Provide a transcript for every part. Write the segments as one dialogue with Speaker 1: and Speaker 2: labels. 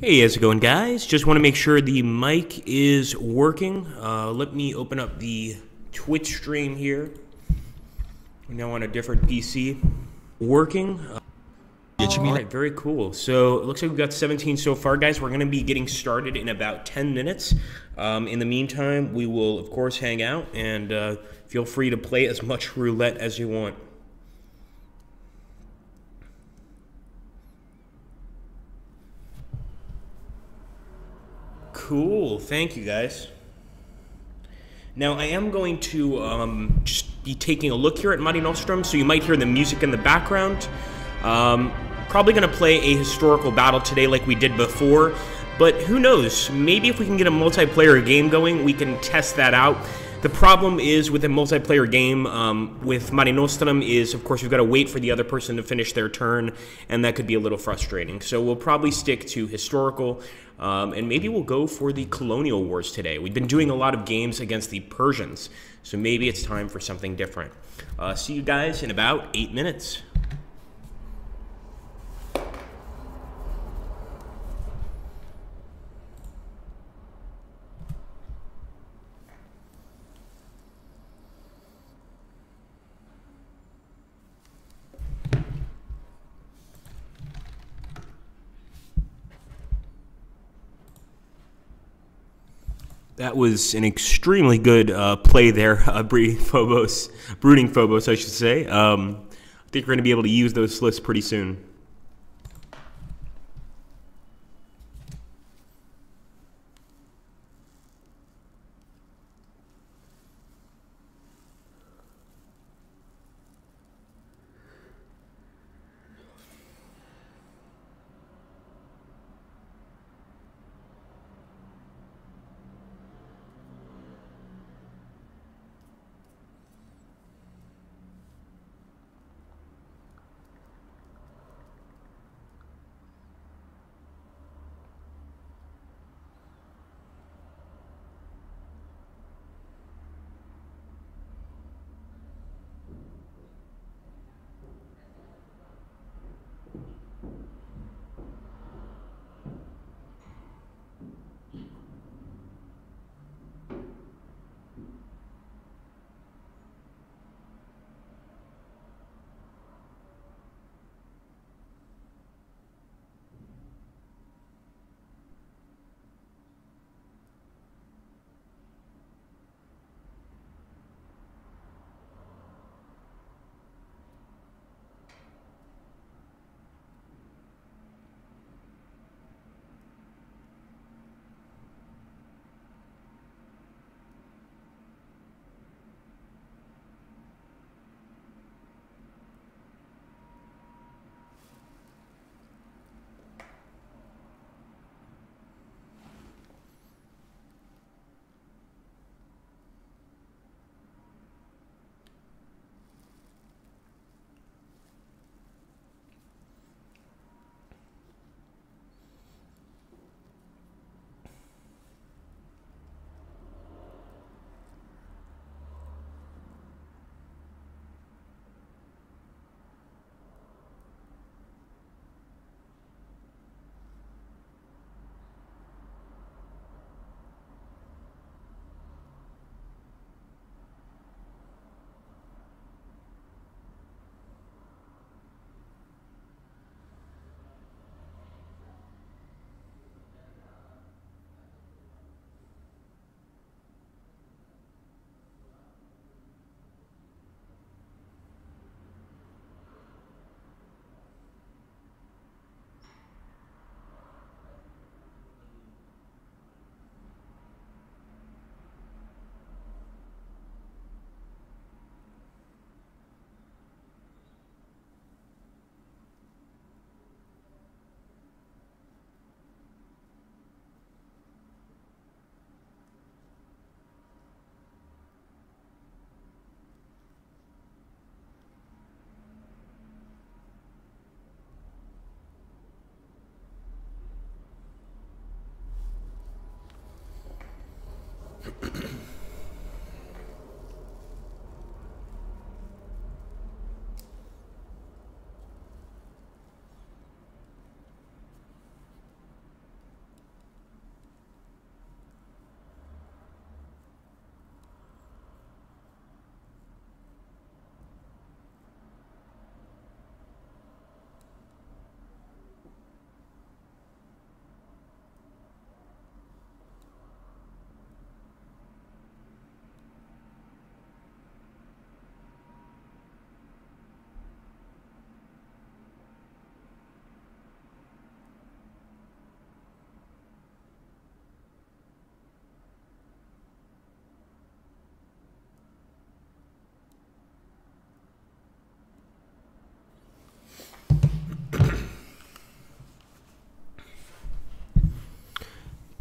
Speaker 1: Hey, how's it going, guys? Just want to make sure the mic is working. Let me open up the Twitch stream here. We're now on a different PC. Working. All right, very cool. So it looks like we've got 17 so far, guys. We're going to be getting started in about 10 minutes. In the meantime, we will, of course, hang out and feel free to play as much roulette as you want. Cool. Thank you, guys. Now, I am going to just be taking a look here at Mare, Nostrvm, so you might hear the music in the background. Probably going to play a historical battle today like we did before, but who knows? Maybe if we can get a multiplayer game going, we can test that out. The problem is with a multiplayer game with Mare Nostrvm is, of course, we've got to wait for the other person to finish their turn, and that could be a little frustrating. So we'll probably stick to historical, and maybe we'll go for the colonial wars today. We've been doing a lot of games against the Persians, so maybe it's time for something different. See you guys in about 8 minutes. That was an extremely good play there, Brooding Phobos, I should say. I think we're going to be able to use those slips pretty soon.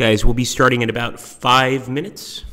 Speaker 1: Guys, we'll be starting in about 5 minutes.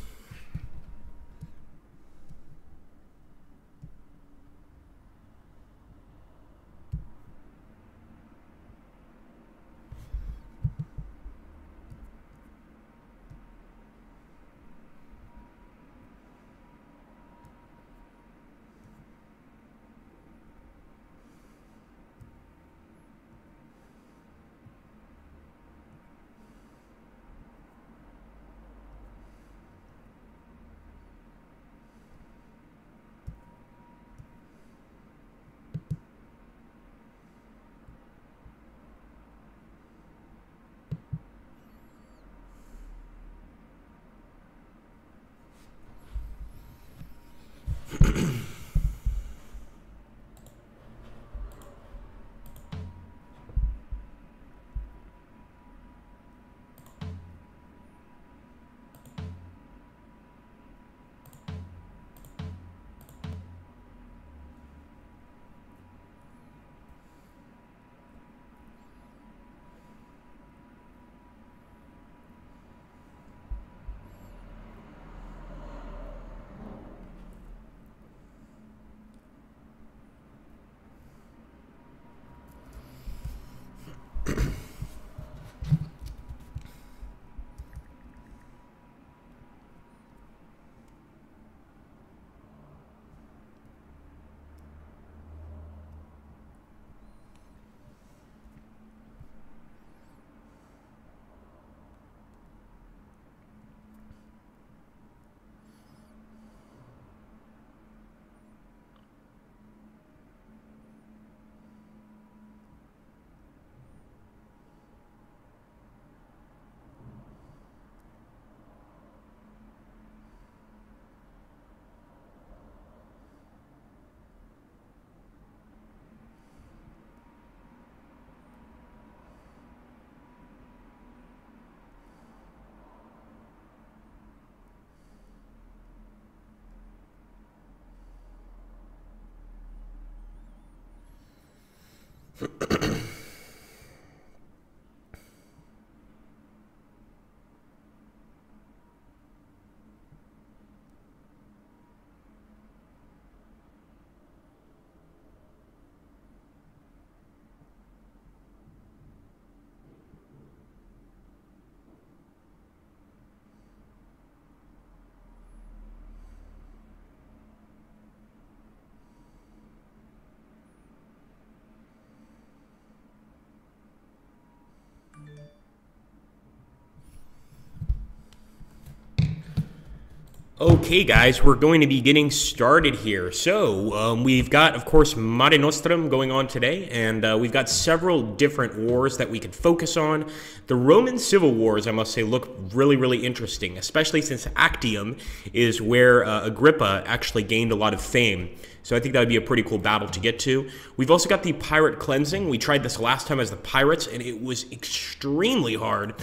Speaker 1: Okay, guys, we're going to be getting started here. So, we've got, of course, Mare Nostrvm going on today, and we've got several different wars that we could focus on. The Roman civil wars, I must say, look really, really interesting, especially since Actium is where Agrippa actually gained a lot of fame. So I think that would be a pretty cool battle to get to. We've also got the pirate cleansing. We tried this last time as the pirates, and it was extremely hard.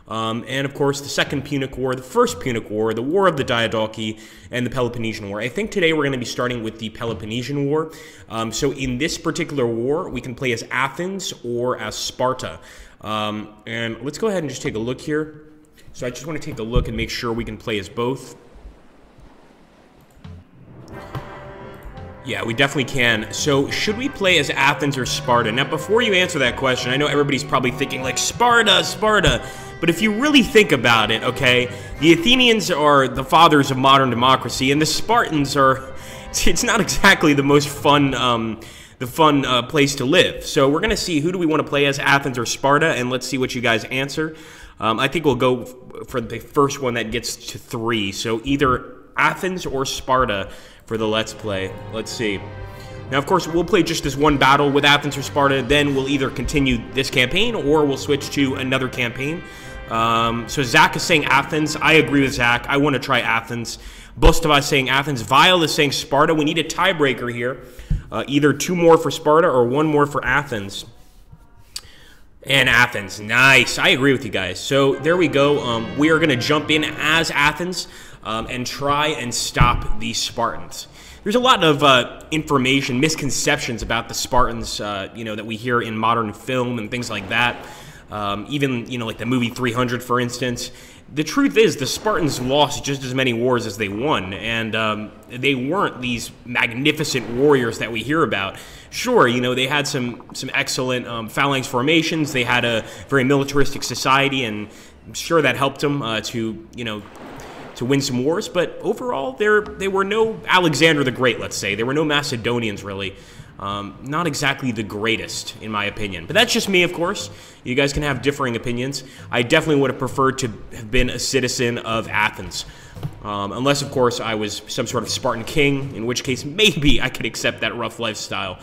Speaker 1: And of course, the Second Punic War, the First Punic War, the War of the Diadochi, and the Peloponnesian War. I think today we're going to be starting with the Peloponnesian War. So in this particular war, we can play as Athens or as Sparta. And let's go ahead and just take a look here. So I just want to take a look and make sure we can play as both. Yeah, we definitely can. So, should we play as Athens or Sparta? Now, before you answer that question, I know everybody's probably thinking, like, Sparta, Sparta. But if you really think about it, okay, the Athenians are the fathers of modern democracy, and the Spartans are, it's not exactly the most fun, place to live. So, we're going to see who do we want to play as, Athens or Sparta, and let's see what you guys answer. I think we'll go for the first one that gets to 3. So, either Athens or Sparta for the Let's Play. Let's see. Now, of course, we'll play just this one battle with Athens or Sparta. Then we'll either continue this campaign or we'll switch to another campaign. So Zach is saying Athens. I agree with Zach. I want to try Athens. Bostava is saying Athens. Vile is saying Sparta. We need a tiebreaker here. Either 2 more for Sparta or 1 more for Athens. And Athens. Nice. I agree with you guys. So there we go. We are going to jump in as Athens and try and stop the Spartans. There's a lot of misconceptions about the Spartans, that we hear in modern film and things like that. even, you know, like the movie 300, for instance. The truth is, the Spartans lost just as many wars as they won, and they weren't these magnificent warriors that we hear about. Sure, you know, they had some excellent phalanx formations. They had a very militaristic society, and I'm sure that helped them to, you know, to win some wars. But overall, they were no Alexander the Great, let's say. There were no Macedonians, really. Not exactly the greatest, in my opinion. But that's just me, of course. You guys can have differing opinions. I definitely would have preferred to have been a citizen of Athens. Unless, of course, I was some sort of Spartan king, in which case maybe I could accept that rough lifestyle.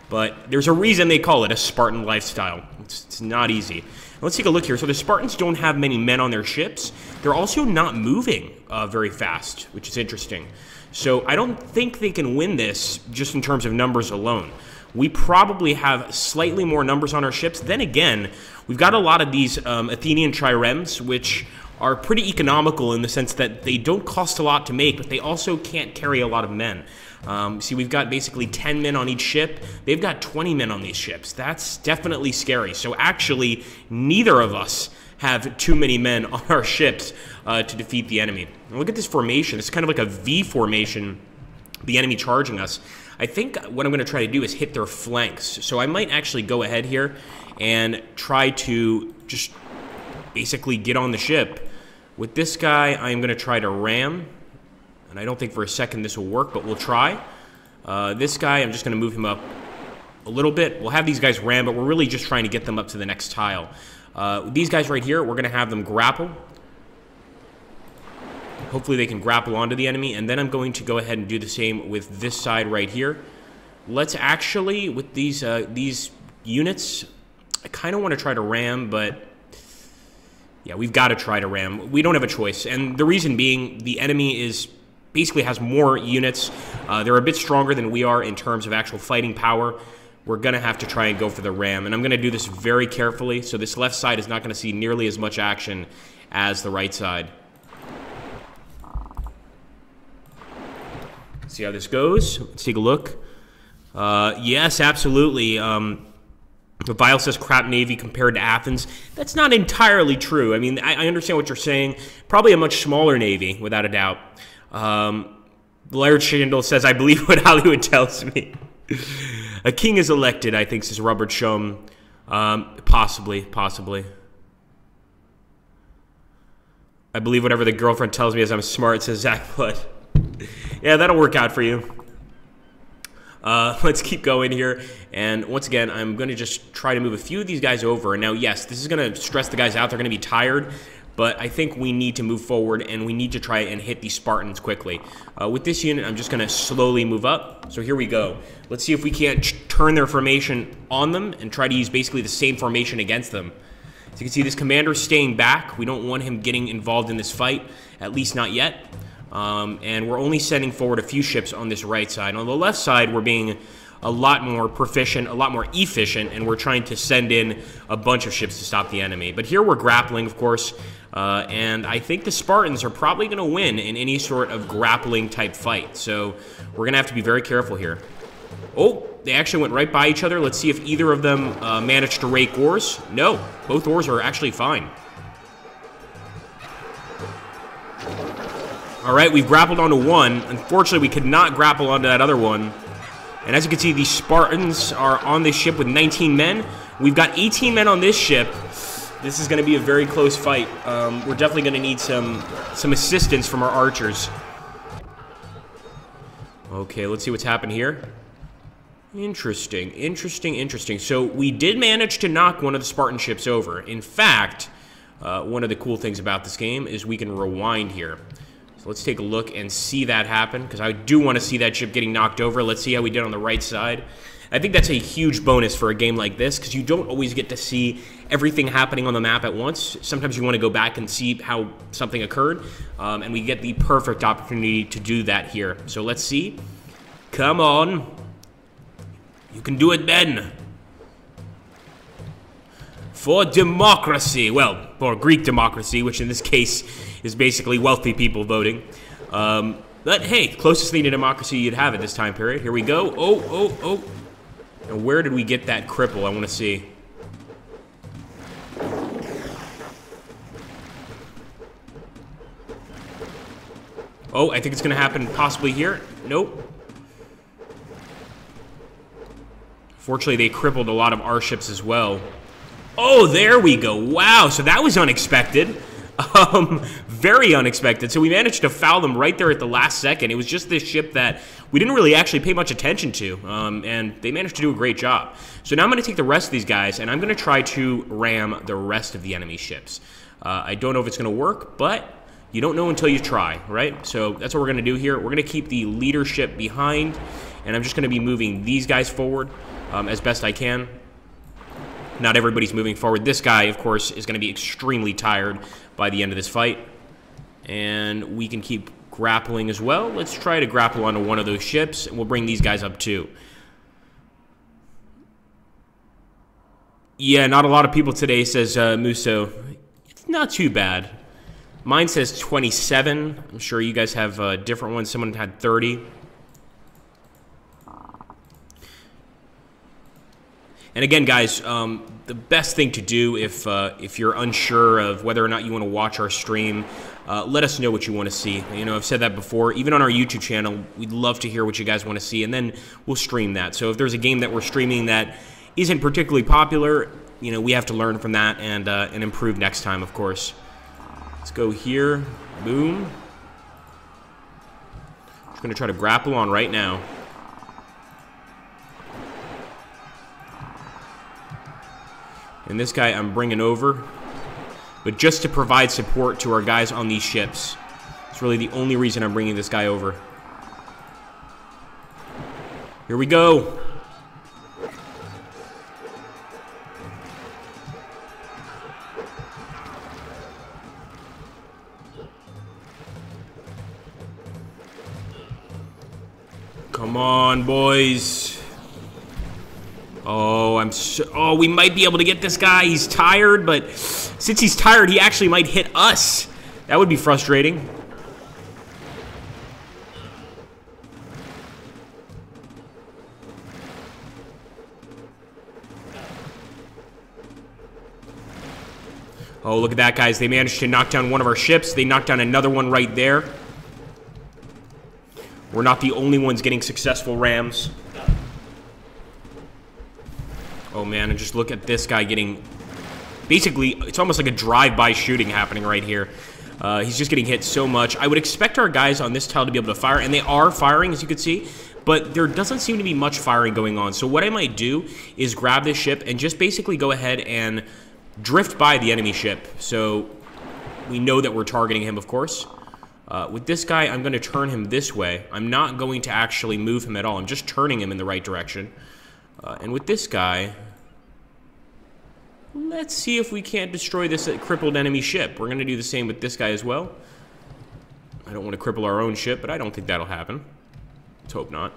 Speaker 1: But there's a reason they call it a Spartan lifestyle. It's not easy. Let's take a look here. So the Spartans don't have many men on their ships. They're also not moving very fast, which is interesting. So I don't think they can win this just in terms of numbers alone. We probably have slightly more numbers on our ships. Then again, we've got a lot of these Athenian triremes, which are pretty economical in the sense that they don't cost a lot to make, but they also can't carry a lot of men. See, we've got basically 10 men on each ship. They've got 20 men on these ships. That's definitely scary. So actually, neither of us have too many men on our ships to defeat the enemy. And look at this formation. It's kind of like a V formation, the enemy charging us. I think what I'm going to try to do is hit their flanks. So I might actually go ahead here and try to just basically get on the ship. With this guy, I am going to try to ram. And I don't think for a second this will work, but we'll try. This guy, I'm just going to move him up a little bit. We'll have these guys ram, but we're really just trying to get them up to the next tile. These guys right here, we're going to have them grapple. Hopefully they can grapple onto the enemy, and then I'm going to go ahead and do the same with this side right here. Let's actually, with these units, I kind of want to try to ram, but yeah, we've got to try to ram. We don't have a choice, and the reason being the enemy basically has more units. They're a bit stronger than we are in terms of actual fighting power. We're going to have to try and go for the ram, and I'm going to do this very carefully, so this left side is not going to see nearly as much action as the right side. See how this goes. Let's take a look. Yes, absolutely. Vile says crap navy compared to Athens. That's not entirely true. I mean, I understand what you're saying. Probably a much smaller navy, without a doubt. Laird Shindle says, I believe what Hollywood tells me. A king is elected, I think, says Robert Shum. Possibly. I believe whatever the girlfriend tells me is I'm smart, says Zach Blood. Yeah, that'll work out for you. Let's keep going here. And once again, I'm going to just try to move a few of these guys over. And now, yes, this is going to stress the guys out. They're going to be tired. But I think we need to move forward, and we need to try and hit these Spartans quickly. With this unit, I'm just going to slowly move up. So here we go. Let's see if we can't turn their formation on them and try to use basically the same formation against them. As you can see, this commander's staying back. We don't want him getting involved in this fight, at least not yet. And we're only sending forward a few ships on this right side. On the left side, we're being a lot more proficient, a lot more efficient, and we're trying to send in a bunch of ships to stop the enemy. But here we're grappling, of course, and I think the Spartans are probably going to win in any sort of grappling type fight. So we're going to have to be very careful here. Oh, they actually went right by each other. Let's see if either of them managed to rake oars. No, both oars are actually fine. All right, we've grappled onto one. Unfortunately, we could not grapple onto that other one. And as you can see, these Spartans are on this ship with 19 men. We've got 18 men on this ship. This is going to be a very close fight. We're definitely going to need some assistance from our archers. Okay, let's see what's happened here. Interesting. So we did manage to knock one of the Spartan ships over. In fact, one of the cool things about this game is we can rewind here. So let's take a look and see that happen, because I do want to see that ship getting knocked over. Let's see how we did on the right side. I think that's a huge bonus for a game like this, because you don't always get to see everything happening on the map at once. Sometimes you want to go back and see how something occurred, and we get the perfect opportunity to do that here. So let's see. Come on. You can do it, Ben. For democracy. Well, for Greek democracy, which in this case is basically wealthy people voting. But hey, closest thing to democracy you'd have at this time period. Here we go. Oh. And where did we get that cripple? I want to see. Oh, I think it's going to happen possibly here. Nope. Fortunately, they crippled a lot of our ships as well. Oh, there we go. Wow, so that was unexpected. Very unexpected. So we managed to foul them right there at the last second. It was just this ship that we didn't really actually pay much attention to, and they managed to do a great job. So now I'm going to take the rest of these guys, and I'm going to try to ram the rest of the enemy ships. I don't know if it's going to work, but you don't know until you try, right? So that's what we're going to do here. We're going to keep the leadership behind, and I'm just going to be moving these guys forward as best I can. Not everybody's moving forward. This guy, of course, is going to be extremely tired by the end of this fight. And we can keep grappling as well. Let's try to grapple onto one of those ships, and we'll bring these guys up too. Yeah, not a lot of people today, says Muso. It's not too bad. Mine says 27. I'm sure you guys have different ones. Someone had 30. And again, guys, the best thing to do if you're unsure of whether or not you want to watch our stream, let us know what you want to see. You know, I've said that before. Even on our YouTube channel, we'd love to hear what you guys want to see, and then we'll stream that. So if there's a game that we're streaming that isn't particularly popular, you know, we have to learn from that and improve next time, of course. Let's go here. Boom. Just going to try to grapple on right now. And this guy I'm bringing over, but just to provide support to our guys on these ships. It's really the only reason I'm bringing this guy over. Here we go. Come on, boys. Oh, we might be able to get this guy. He's tired, but since he's tired, he actually might hit us. That would be frustrating. Oh, look at that, guys. They managed to knock down one of our ships. They knocked down another one right there. We're not the only ones getting successful rams. Oh, man, and just look at this guy getting... Basically, it's almost like a drive-by shooting happening right here. He's just getting hit so much. I would expect our guys on this tile to be able to fire, and they are firing, as you can see, but there doesn't seem to be much firing going on. So what I might do is grab this ship and just basically go ahead and drift by the enemy ship. So we know that we're targeting him, of course. With this guy, I'm going to turn him this way. I'm not going to actually move him at all. I'm just turning him in the right direction. And with this guy, let's see if we can't destroy this crippled enemy ship. We're going to do the same with this guy as well. I don't want to cripple our own ship, but I don't think that'll happen. Let's hope not.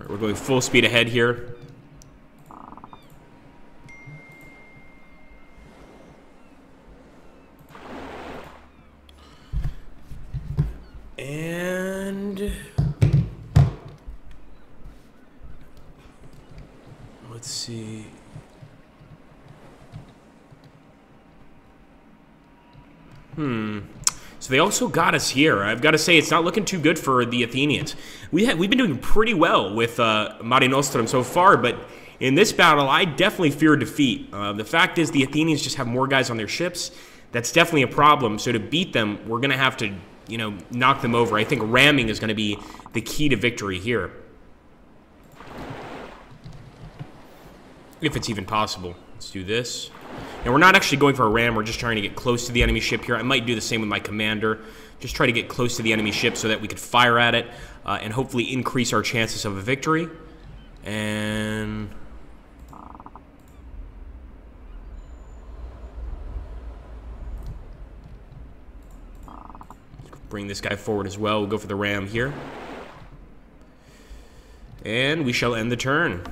Speaker 1: All right, we're going full speed ahead here. And let's see. So they also got us here. I've got to say, it's not looking too good for the Athenians. We've been doing pretty well with Mare Nostrvm so far, but in this battle, I definitely fear defeat. The fact is, the Athenians just have more guys on their ships. That's definitely a problem. So to beat them, we're going to have to, you know, knock them over. I think ramming is going to be the key to victory here. If it's even possible. Let's do this. And we're not actually going for a ram. We're just trying to get close to the enemy ship here. I might do the same with my commander. Just try to get close to the enemy ship so that we could fire at it and hopefully increase our chances of a victory. And... bring this guy forward as well. We'll go for the ram here. And we shall end the turn.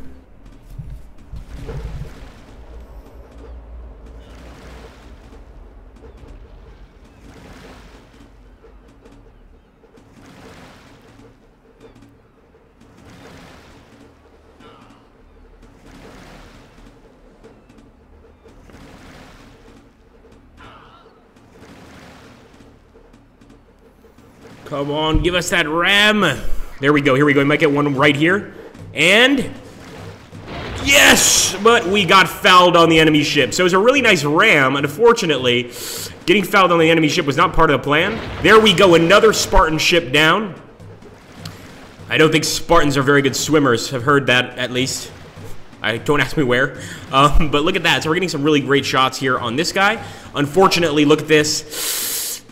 Speaker 1: Come on, give us that ram. There we go, here we go. We might get one right here. And... yes! But we got fouled on the enemy ship. So it was a really nice ram. Unfortunately, getting fouled on the enemy ship was not part of the plan. There we go, another Spartan ship down. I don't think Spartans are very good swimmers. I've heard that, at least. Don't ask me where. But look at that. So we're getting some really great shots here on this guy. Unfortunately, look at this.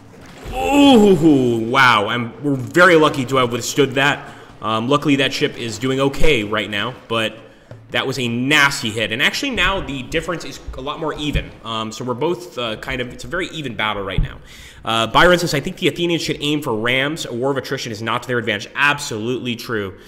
Speaker 1: Ooh, wow. We're very lucky to have withstood that. Luckily, that ship is doing okay right now, but that was a nasty hit. And actually, now the difference is a lot more even. So we're both it's a very even battle right now. Byron says, I think the Athenians should aim for rams. A war of attrition is not to their advantage. Absolutely true.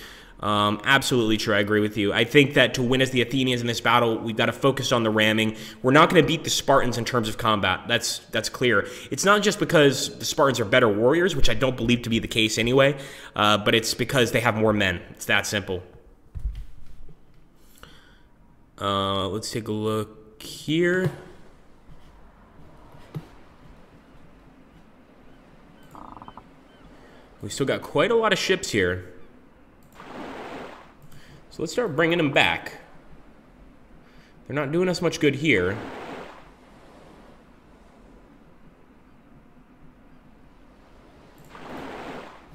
Speaker 1: Absolutely true. I agree with you. I think that to win as the Athenians in this battle, we've got to focus on the ramming. We're not going to beat the Spartans in terms of combat. That's clear. It's not just because the Spartans are better warriors, which I don't believe to be the case anyway, but it's because they have more men. It's that simple. Let's take a look here. We've still got quite a lot of ships here. So let's start bringing them back. They're not doing us much good here.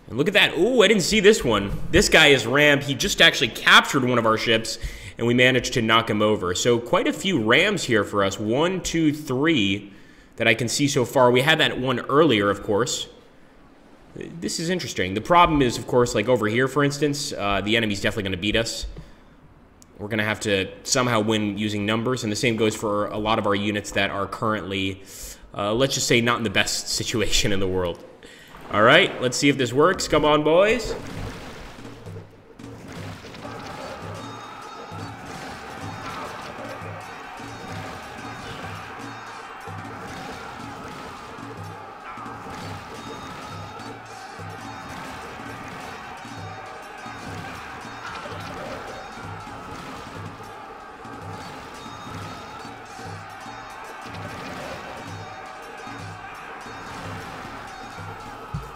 Speaker 1: And look at that. Ooh, I didn't see this one. This guy is rammed. He just actually captured one of our ships, and we managed to knock him over. So quite a few rams here for us. 1, 2, 3 that I can see so far. We had that one earlier, of course. This is interesting. The problem is, of course, like over here, for instance, the enemy's definitely going to beat us. We're going to have to somehow win using numbers, and the same goes for a lot of our units that are currently, let's just say, not in the best situation in the world. All right, let's see if this works. Come on, boys.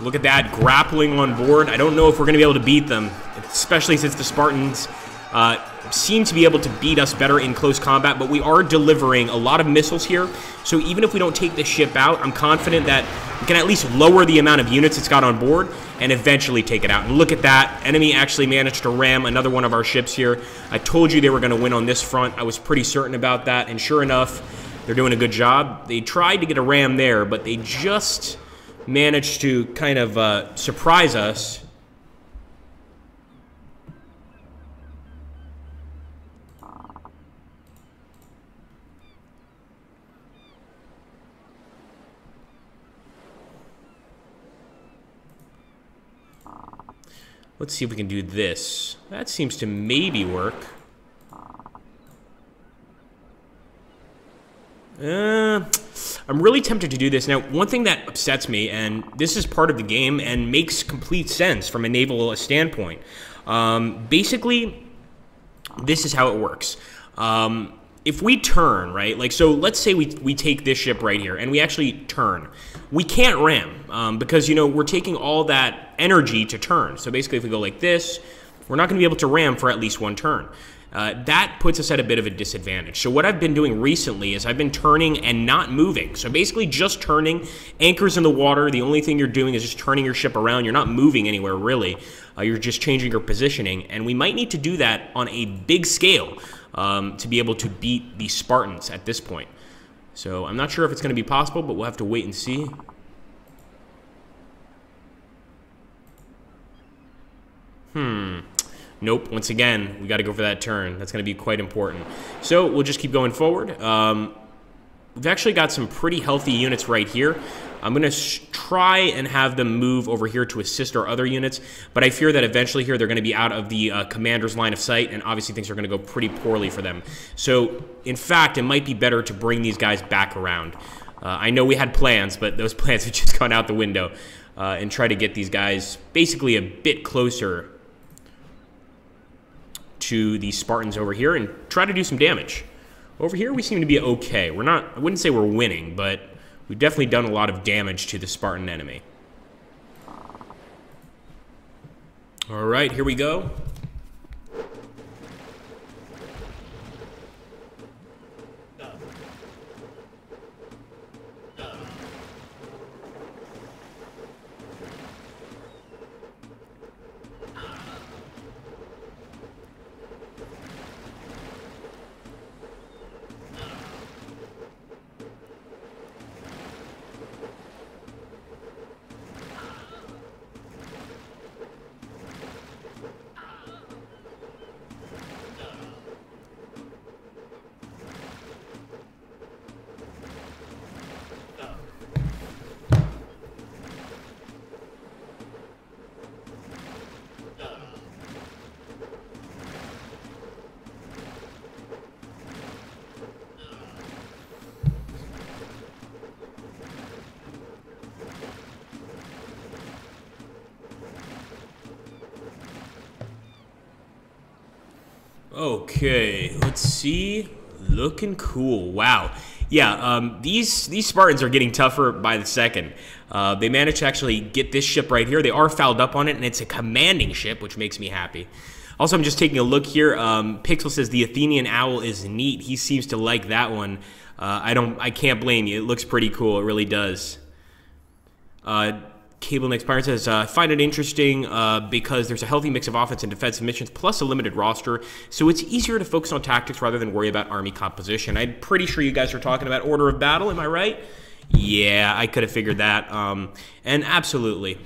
Speaker 1: Look at that, grappling on board. I don't know if we're going to be able to beat them, especially since the Spartans seem to be able to beat us better in close combat, but we are delivering a lot of missiles here. So even if we don't take the ship out, I'm confident that we can at least lower the amount of units it's got on board and eventually take it out. And look at that. Enemy actually managed to ram another one of our ships here. I told you they were going to win on this front. I was pretty certain about that, and sure enough, they're doing a good job. They tried to get a ram there, but they just managed to kind of surprise us. Let's see if we can do this. That seems to maybe work. I'm really tempted to do this. Now, one thing that upsets me, and this is part of the game and makes complete sense from a naval standpoint, basically, this is how it works. If we turn, right, like, so let's say we take this ship right here, and we actually turn. We can't ram, because, you know, we're taking all that energy to turn. So basically, if we go like this, we're not going to be able to ram for at least one turn. That puts us at a bit of a disadvantage. So what I've been doing recently is I've been turning and not moving. So basically just turning, anchors in the water. The only thing you're doing is just turning your ship around. You're not moving anywhere, really. You're just changing your positioning. And we might need to do that on a big scale to be able to beat the Spartans at this point. So I'm not sure if it's going to be possible, but we'll have to wait and see. Nope, once again, we got to go for that turn. That's going to be quite important. So we'll just keep going forward. We've actually got some pretty healthy units right here. I'm going to try and have them move over here to assist our other units, but I fear that eventually here they're going to be out of the commander's line of sight, and obviously things are going to go pretty poorly for them. So, in fact, it might be better to bring these guys back around. I know we had plans, but those plans have just gone out the window, and try to get these guys basically a bit closer to the Spartans over here and try to do some damage. Over here, we seem to be okay. We're not, I wouldn't say we're winning, but we've definitely done a lot of damage to the Spartan enemy. All right, here we go. Okay, let's see. Looking cool. Wow. Yeah, these Spartans are getting tougher by the second. They managed to actually get this ship right here. They are fouled up on it, and it's a commanding ship, which makes me happy. Also, I'm just taking a look here. Pixel says the Athenian owl is neat. He seems to like that one. I can't blame you. It looks pretty cool. It really does. Cable Next Pirate says, I find it interesting because there's a healthy mix of offense and defensive missions plus a limited roster, so it's easier to focus on tactics rather than worry about army composition. I'm pretty sure you guys are talking about order of battle, am I right? Yeah, I could have figured that. And absolutely,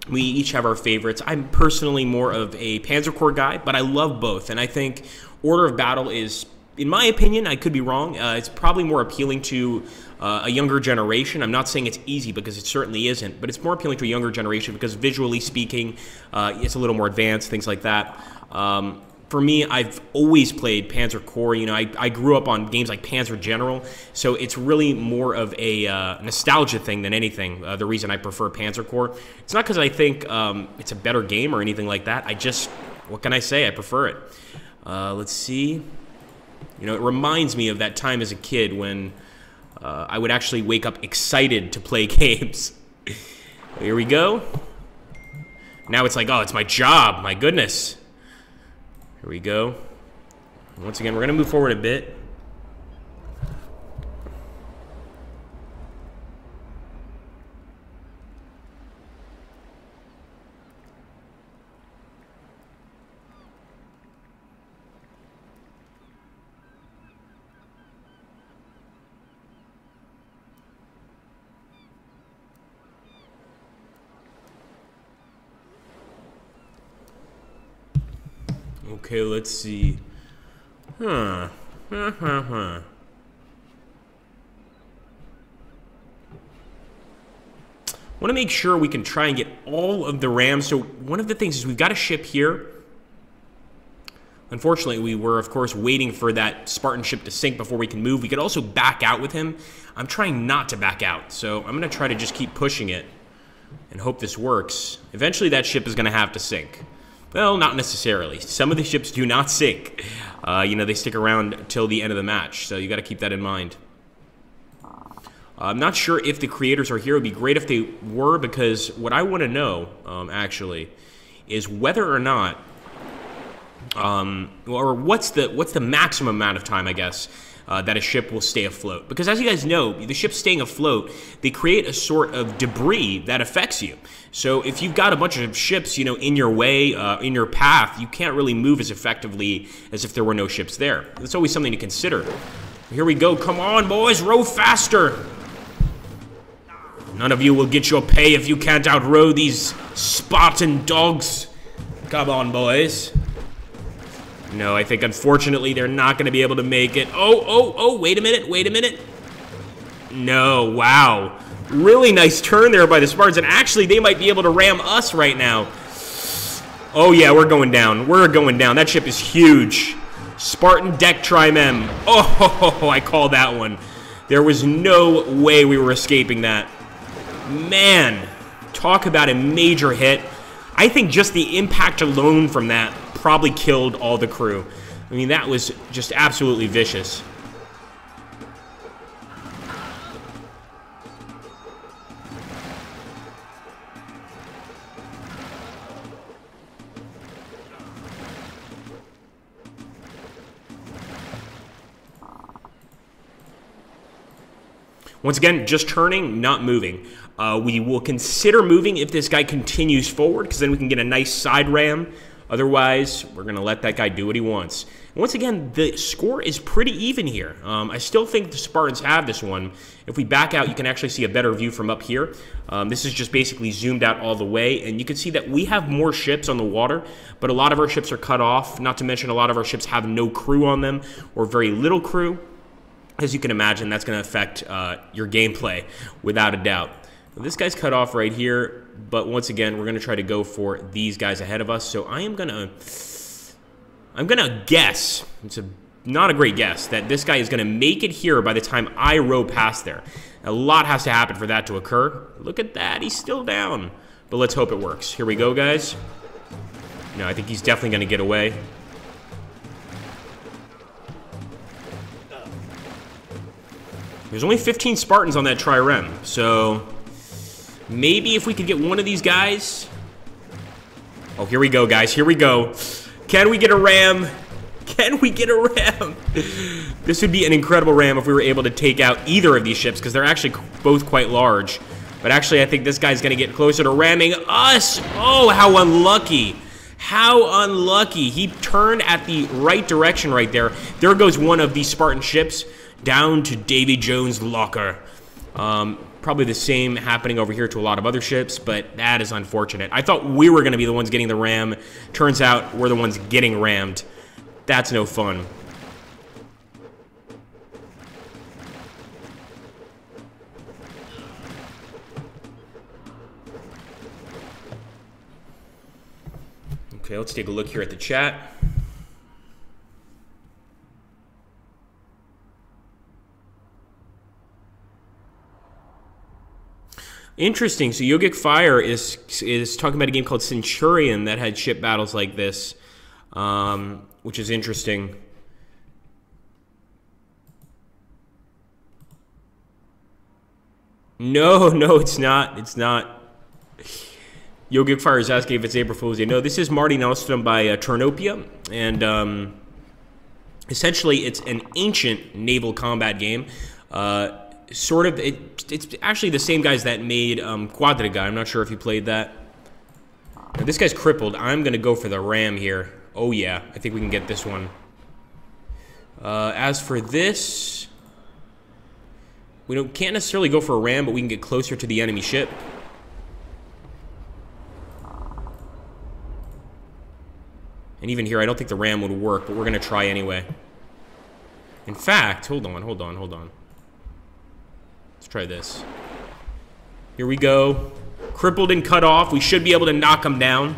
Speaker 1: we each have our favorites. I'm personally more of a Panzer Corps guy, but I love both, and I think order of battle is, in my opinion, I could be wrong, it's probably more appealing to a younger generation. I'm not saying it's easy because it certainly isn't, but it's more appealing to a younger generation because visually speaking, it's a little more advanced, things like that. For me, I've always played Panzer Corps. You know, I grew up on games like Panzer General, so it's really more of a nostalgia thing than anything. The reason I prefer Panzer Corps, it's not because I think it's a better game or anything like that. I just, what can I say? I prefer it. Let's see. You know, it reminds me of that time as a kid when I would actually wake up excited to play games. Here we go. Now it's like, oh, it's my job. My goodness. Here we go. Once again, we're going to move forward a bit. Okay, let's see. Want to make sure we can try and get all of the rams. So one of the things is we've got a ship here. Unfortunately, we were, of course, waiting for that Spartan ship to sink before we can move. We could also back out with him. I'm trying not to back out, so I'm going to try to just keep pushing it and hope this works. Eventually, that ship is going to have to sink. Well, not necessarily. Some of the ships do not sink. You know, they stick around till the end of the match, so you got to keep that in mind. I'm not sure if the creators are here. It would be great if they were, because what I want to know, actually, is whether or not, or what's the maximum amount of time, I guess, that a ship will stay afloat. Because as you guys know, the ships staying afloat, they create a sort of debris that affects you. So if you've got a bunch of ships, you know, in your way, in your path, you can't really move as effectively as if there were no ships there. That's always something to consider. Here we go. Come on, boys, row faster. None of you will get your pay if you can't outrow these Spartan dogs. Come on, boys. No, I think unfortunately they're not going to be able to make it. Oh, wait a minute. No, wow. Really nice turn there by the Spartans, and actually they might be able to ram us right now. Oh yeah, we're going down. That ship is huge. Spartan deck trimem. Oh, I called that one. There was no way we were escaping that. Man, talk about a major hit. I think just the impact alone from that probably killed all the crew. I mean, that was just absolutely vicious. Once again, just turning, not moving. We will consider moving if this guy continues forward, because then we can get a nice side ram. Otherwise, we're going to let that guy do what he wants. And once again, the score is pretty even here. I still think the Spartans have this one. If we back out, you can actually see a better view from up here. This is just basically zoomed out all the way, and you can see that we have more ships on the water, but a lot of our ships are cut off. Not to mention a lot of our ships have no crew on them, or very little crew. As you can imagine, that's going to affect your gameplay, without a doubt. This guy's cut off right here, but once again, we're going to try to go for these guys ahead of us. So I'm gonna guess, not a great guess, that this guy is going to make it here by the time I row past there. A lot has to happen for that to occur. Look at that, he's still down. But let's hope it works. Here we go, guys. No, I think he's definitely going to get away. There's only 15 Spartans on that trireme, so maybe if we could get one of these guys. Oh, here we go, guys. Here we go. Can we get a ram? Can we get a ram? This would be an incredible ram if we were able to take out either of these ships, because they're actually both quite large. But actually, I think this guy's going to get closer to ramming us. Oh, how unlucky. How unlucky. He turned at the right direction right there. There goes one of these Spartan ships down to Davy Jones' locker. Probably the same happening over here to a lot of other ships, but that is unfortunate. I thought we were going to be the ones getting the ram. Turns out we're the ones getting rammed. That's no fun. Okay, let's take a look here at the chat. Interesting. So Yogic Fire is talking about a game called Centurion that had ship battles like this, which is interesting. No, it's not. It's not. Yogic Fire is asking if it's April Fool's Day. No, this is Mare Nostrvm by Turnopia, and essentially it's an ancient naval combat game. Sort of, it's actually the same guys that made Quadriga. I'm not sure if you played that. Now, this guy's crippled. I'm going to go for the ram here. Oh, yeah. I think we can get this one. As for this, we can't necessarily go for a ram, but we can get closer to the enemy ship. And even here, I don't think the ram would work, but we're going to try anyway. In fact, hold on. Let's try this. Here we go. Crippled and cut off. We should be able to knock him down.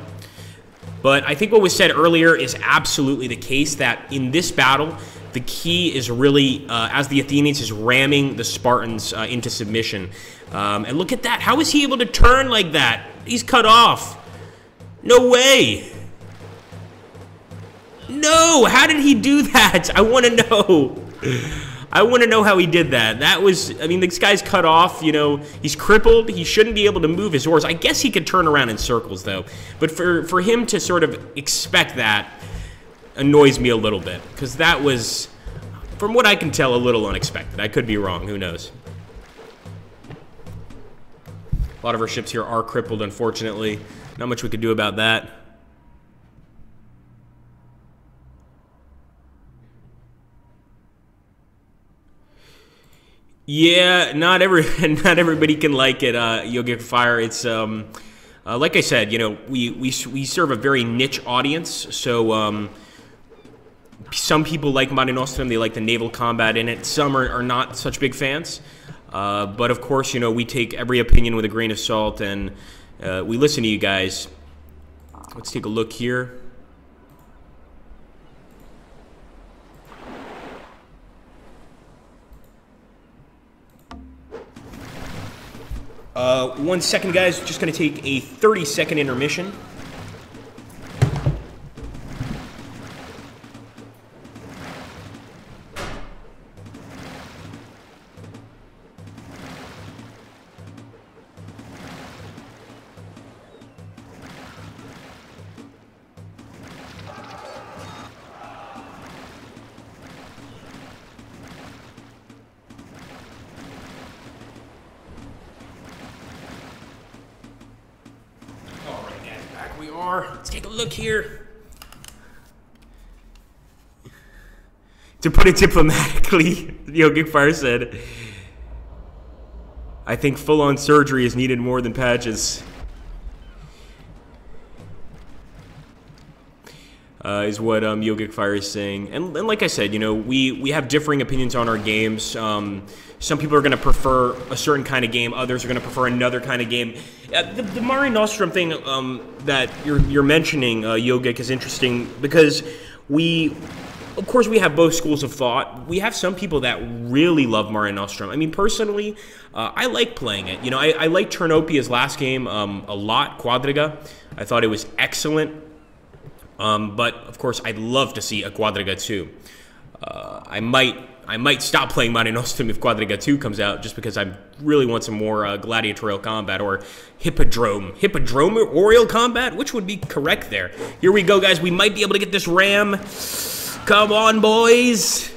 Speaker 1: But I think what was said earlier is absolutely the case, that in this battle, the key is really, as the Athenians, is ramming the Spartans into submission. And look at that. How is he able to turn like that? He's cut off. No way. No, how did he do that? I want to know. I want to know how he did that. That was, I mean, this guy's cut off, you know, he's crippled. He shouldn't be able to move his oars. I guess he could turn around in circles, though. But for him to sort of expect that annoys me a little bit, because that was, from what I can tell, a little unexpected. I could be wrong. Who knows? A lot of our ships here are crippled, unfortunately. Not much we could do about that. Yeah, not everybody can like it. Yogic Fire. It's like I said, you know, we serve a very niche audience. So some people like Mare Nostrvm. They like the naval combat in it. Some are not such big fans. But of course, you know, we take every opinion with a grain of salt, and we listen to you guys. Let's take a look here. One second, guys. Just going to take a 30-second intermission. are. Let's take a look here. To put it diplomatically, Yogic Fire said, I think full-on surgery is needed more than patches. Is what Yogic Fire is saying. And like I said, you know, we have differing opinions on our games. Some people are going to prefer a certain kind of game. Others are going to prefer another kind of game. The Mare Nostrvm thing that you're mentioning, Yogic, is interesting because of course, we have both schools of thought. We have some people that really love Mare Nostrvm. I mean, personally, I like playing it. You know, I like Turnopia's last game a lot, Quadriga. I thought it was excellent. But of course, I'd love to see a Quadriga 2. I might stop playing Mare Nostrvm if Quadriga 2 comes out, just because I really want some more gladiatorial combat or hippodromeorial combat. Which would be correct there? Here we go, guys. We might be able to get this ram. Come on, boys.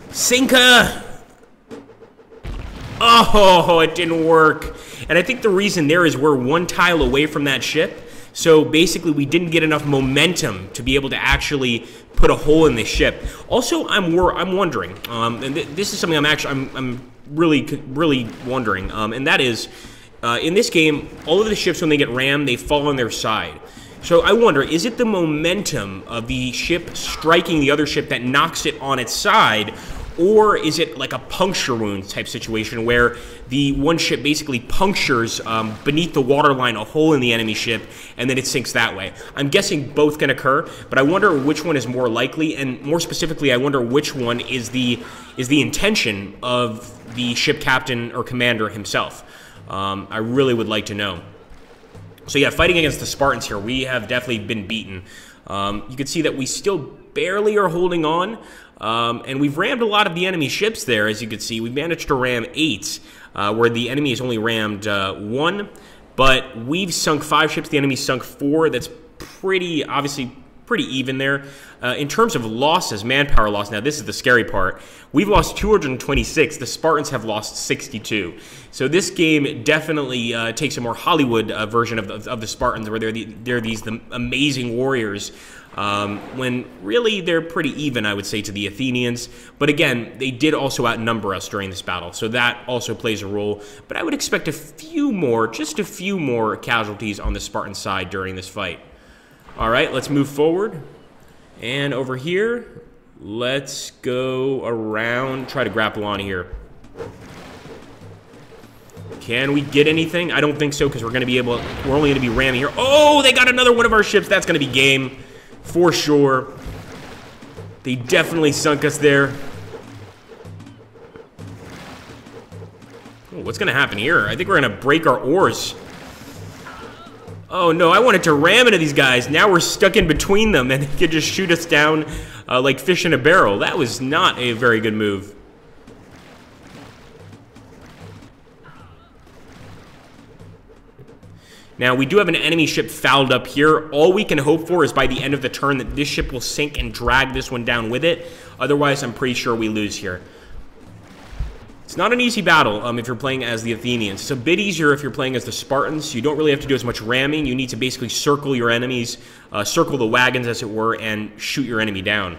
Speaker 1: Sinka. Oh, it didn't work. And I think the reason there is we're one tile away from that ship. So basically, we didn't get enough momentum to be able to actually put a hole in the ship. Also, I'm wondering, and this is something I'm really wondering, and that is, in this game, all of the ships when they get rammed, they fall on their side. So I wonder, is it the momentum of the ship striking the other ship that knocks it on its side, or is it like a puncture wound type situation where the one ship basically punctures beneath the waterline a hole in the enemy ship and then it sinks that way? I'm guessing both can occur, but I wonder which one is more likely, and more specifically, I wonder which one is the intention of the ship captain or commander himself. I really would like to know. So yeah, fighting against the Spartans here, we have definitely been beaten. You can see that we still barely are holding on. And we've rammed a lot of the enemy ships there, as you can see. We managed to ram 8, where the enemy has only rammed 1. But we've sunk 5 ships, the enemy sunk 4. That's obviously pretty even there. In terms of losses, manpower loss, now this is the scary part. We've lost 226. The Spartans have lost 62. So this game definitely takes a more Hollywood version of the Spartans, where they're these amazing warriors. When really they're pretty even, I would say, to the Athenians. But again, they did also outnumber us during this battle, so that also plays a role. But I would expect just a few more casualties on the Spartan side during this fight. All right, let's move forward. And over here, let's go around, try to grapple on here. Can we get anything? I don't think so, because we're only going to be ramming here. Oh, they got another one of our ships. That's going to be game. For sure. They definitely sunk us there. Oh, what's going to happen here? I think we're going to break our oars. Oh, no, I wanted to ram into these guys. Now we're stuck in between them, and they could just shoot us down like fish in a barrel. That was not a very good move. Now, we do have an enemy ship fouled up here. All we can hope for is by the end of the turn that this ship will sink and drag this one down with it. Otherwise, I'm pretty sure we lose here. It's not an easy battle if you're playing as the Athenians. It's a bit easier if you're playing as the Spartans. You don't really have to do as much ramming. You need to basically circle your enemies, circle the wagons, as it were, and shoot your enemy down.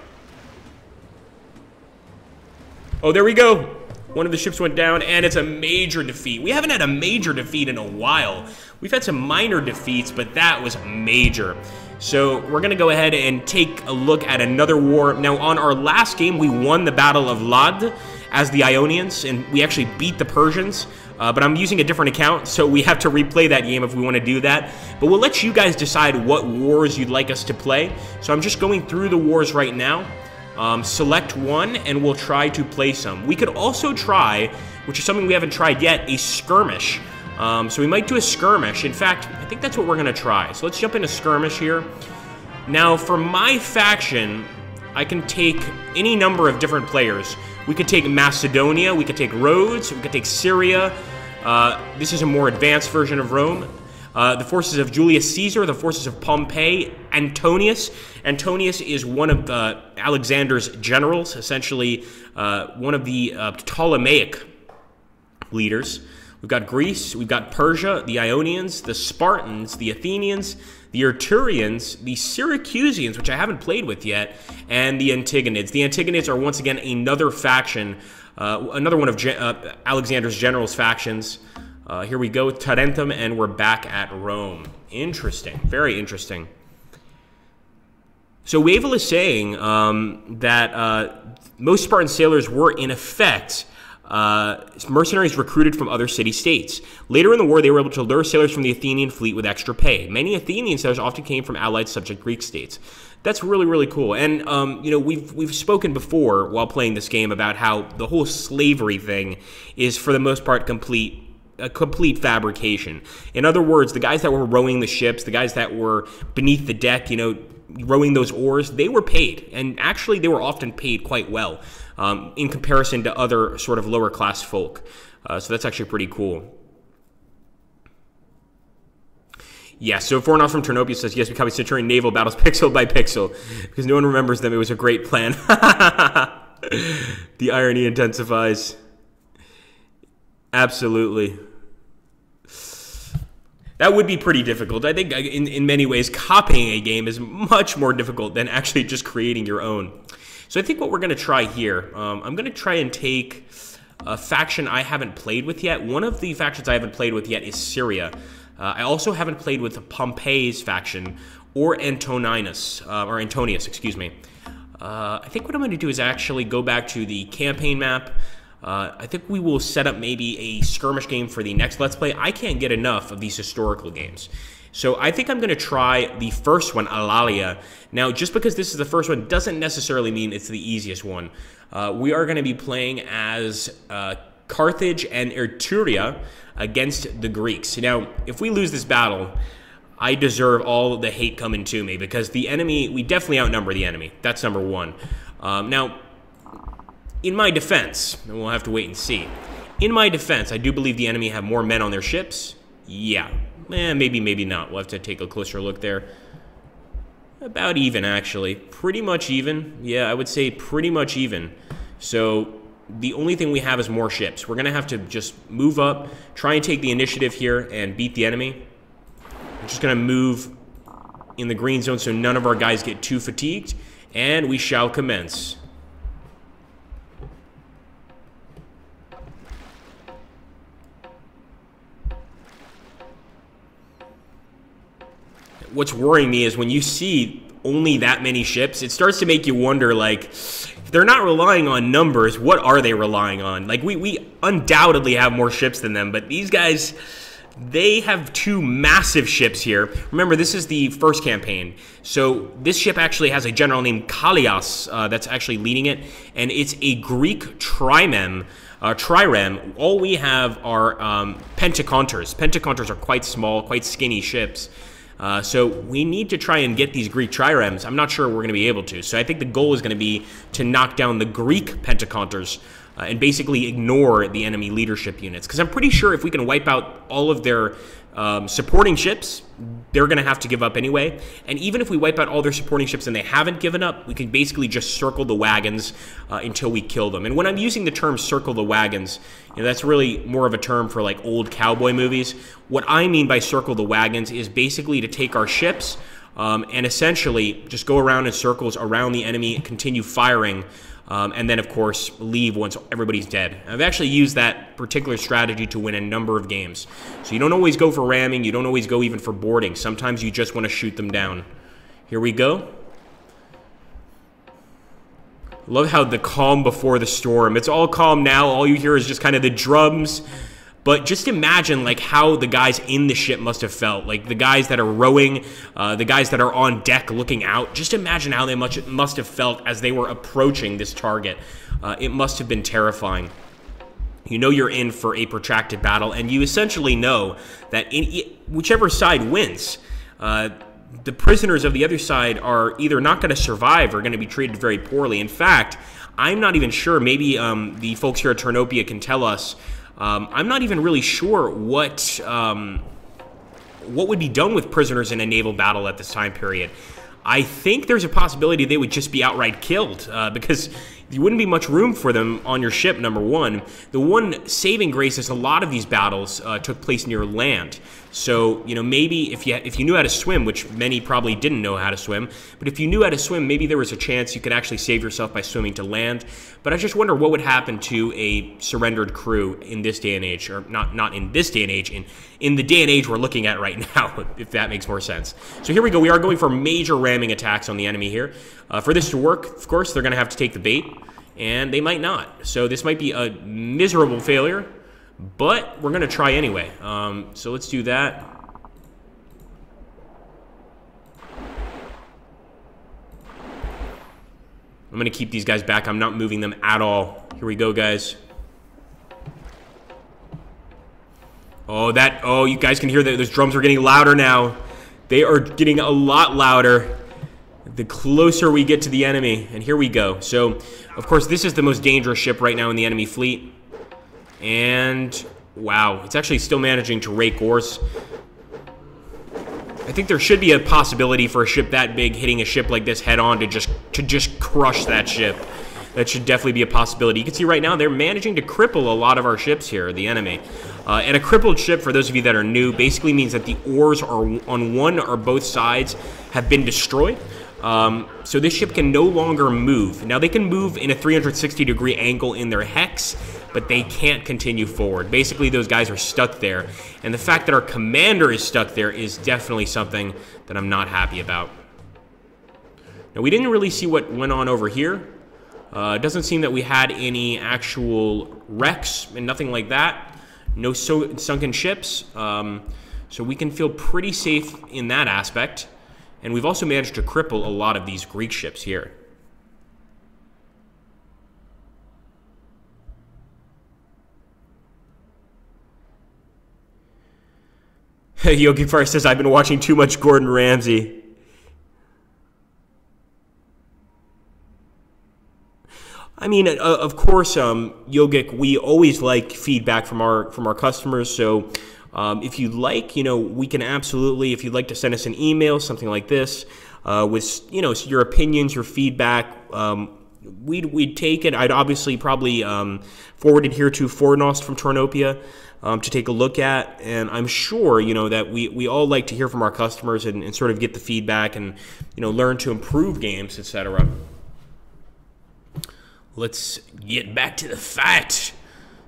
Speaker 1: Oh, there we go. One of the ships went down, and it's a major defeat. We haven't had a major defeat in a while. We've had some minor defeats, but that was major. So we're going to go ahead and take a look at another war. Now, on our last game, we won the Battle of Lod as the Ionians, and we actually beat the Persians. But I'm using a different account, so we have to replay that game if we want to do that. But we'll let you guys decide what wars you'd like us to play. So I'm just going through the wars right now. Select one, and we'll try to play some. We could also try, which is something we haven't tried yet, a skirmish. So we might do a skirmish. In fact, I think that's what we're going to try. So let's jump into skirmish here. Now, for my faction, I can take any number of different players. We could take Macedonia, we could take Rhodes, we could take Syria. This is a more advanced version of Rome. The forces of Julius Caesar, the forces of Pompey, Antonius. Antonius is one of Alexander's generals, essentially one of the Ptolemaic leaders. We've got Greece, we've got Persia, the Ionians, the Spartans, the Athenians, the Arturians, the Syracusans, which I haven't played with yet, and the Antigonids. The Antigonids are once again another faction, another one of Alexander's generals' factions. Here we go, Tarentum, and we're back at Rome. Interesting, very interesting. So Wavell is saying that most Spartan sailors were, in effect, mercenaries recruited from other city-states. Later in the war, they were able to lure sailors from the Athenian fleet with extra pay. Many Athenian sailors often came from allied subject Greek states. That's really, really cool. And, you know, we've spoken before while playing this game about how the whole slavery thing is, for the most part, a complete fabrication. In other words, the guys that were rowing the ships, the guys that were beneath the deck, you know, rowing those oars, they were paid. And actually, they were often paid quite well in comparison to other sort of lower class folk. So that's actually pretty cool. Yeah, so Fornos from Ternopia says, yes, we copy Centurion naval battles pixel by pixel because no one remembers them. It was a great plan. The irony intensifies. Absolutely. That would be pretty difficult. I think in many ways, copying a game is much more difficult than actually just creating your own. So I think what we're going to try here, I'm going to try and take a faction I haven't played with yet. One of the factions I haven't played with yet is Syria. I also haven't played with Pompey's faction or Antonius, excuse me. I think what I'm going to do is actually go back to the campaign map. I think we will set up maybe a skirmish game for the next Let's Play. I can't get enough of these historical games. So I think I'm going to try the first one, Alalia. Now, just because this is the first one doesn't necessarily mean it's the easiest one. We are going to be playing as Carthage and Etruria against the Greeks. Now, if we lose this battle, I deserve all the hate coming to me because the enemy, we definitely outnumber the enemy. That's number one. Now, in my defense, and we'll have to wait and see. In my defense, I do believe the enemy have more men on their ships. Yeah. Maybe, maybe not. We'll have to take a closer look there. About even, actually. Pretty much even. Yeah, I would say pretty much even. So the only thing we have is more ships. We're going to have to just move up, try and take the initiative here and beat the enemy. We're just going to move in the green zone so none of our guys get too fatigued. And we shall commence. What's worrying me is when you see only that many ships, it starts to make you wonder, like, if they're not relying on numbers, what are they relying on? Like, we undoubtedly have more ships than them, but these guys, they have two massive ships here. Remember, this is the first campaign. So this ship actually has a general named Kallias that's actually leading it, and it's a Greek trireme. All we have are pentaconters. Pentaconters are quite small, quite skinny ships. So we need to try and get these Greek triremes. I'm not sure we're going to be able to. So I think the goal is going to be to knock down the Greek pentaconters and basically ignore the enemy leadership units. Because I'm pretty sure if we can wipe out all of their supporting ships, they're going to have to give up anyway. And even if we wipe out all their supporting ships and they haven't given up, we can basically just circle the wagons until we kill them. And when I'm using the term circle the wagons, you know, that's really more of a term for like old cowboy movies. What I mean by circle the wagons is basically to take our ships and essentially just go around in circles around the enemy and continue firing. And then, of course, leave once everybody's dead. I've actually used that particular strategy to win a number of games. So you don't always go for ramming. You don't always go even for boarding. Sometimes you just want to shoot them down. Here we go. Love how the calm before the storm. It's all calm now. All you hear is just kind of the drums. But just imagine, like, how the guys in the ship must have felt. Like, the guys that are rowing, the guys that are on deck looking out. Just imagine how they must have felt as they were approaching this target. It must have been terrifying. You know you're in for a protracted battle, and you essentially know that whichever side wins, the prisoners of the other side are either not going to survive or going to be treated very poorly. In fact, I'm not even sure. Maybe the folks here at Ternopia can tell us. I'm not even really sure what would be done with prisoners in a naval battle at this time period. I think there's a possibility they would just be outright killed because there wouldn't be much room for them on your ship, number one. The one saving grace is a lot of these battles took place near land. So, you know, maybe if you knew how to swim, which many probably didn't know how to swim, but if you knew how to swim, maybe there was a chance you could actually save yourself by swimming to land. But I just wonder what would happen to a surrendered crew in this day and age, or not in this day and age, in the day and age we're looking at right now, if that makes more sense. So here we go. We are going for major ramming attacks on the enemy here. For this to work, of course, they're going to have to take the bait, and they might not. So this might be a miserable failure, but we're going to try anyway. So let's do that. I'm going to keep these guys back. I'm not moving them at all. Here we go, guys. Oh, you guys can hear that those drums are getting louder now. They are getting a lot louder the closer we get to the enemy. And here we go. So, of course, this is the most dangerous ship right now in the enemy fleet. And, wow, it's actually still managing to rake oars. I think there should be a possibility for a ship that big hitting a ship like this head on to just crush that ship. That should definitely be a possibility. You can see right now they're managing to cripple a lot of our ships here, the enemy. And a crippled ship, for those of you that are new, basically means that the oars are on one or both sides have been destroyed. So this ship can no longer move. Now they can move in a 360-degree angle in their hex, but they can't continue forward. Basically, those guys are stuck there. And the fact that our commander is stuck there is definitely something that I'm not happy about. Now, we didn't really see what went on over here. It doesn't seem that we had any actual wrecks and nothing like that. No sunken ships. So we can feel pretty safe in that aspect. And we've also managed to cripple a lot of these Greek ships here. Yogi Fire says, I've been watching too much Gordon Ramsay. I mean, of course, Yogic, we always like feedback from our customers. So if you'd like, we can absolutely, if you'd like to send us an email, something like this, with, your opinions, your feedback, we'd take it. I'd obviously probably forward it here to Fornost from Tornopia to take a look at. And I'm sure, that we all like to hear from our customers and sort of get the feedback and, learn to improve games, etc. Let's get back to the fight.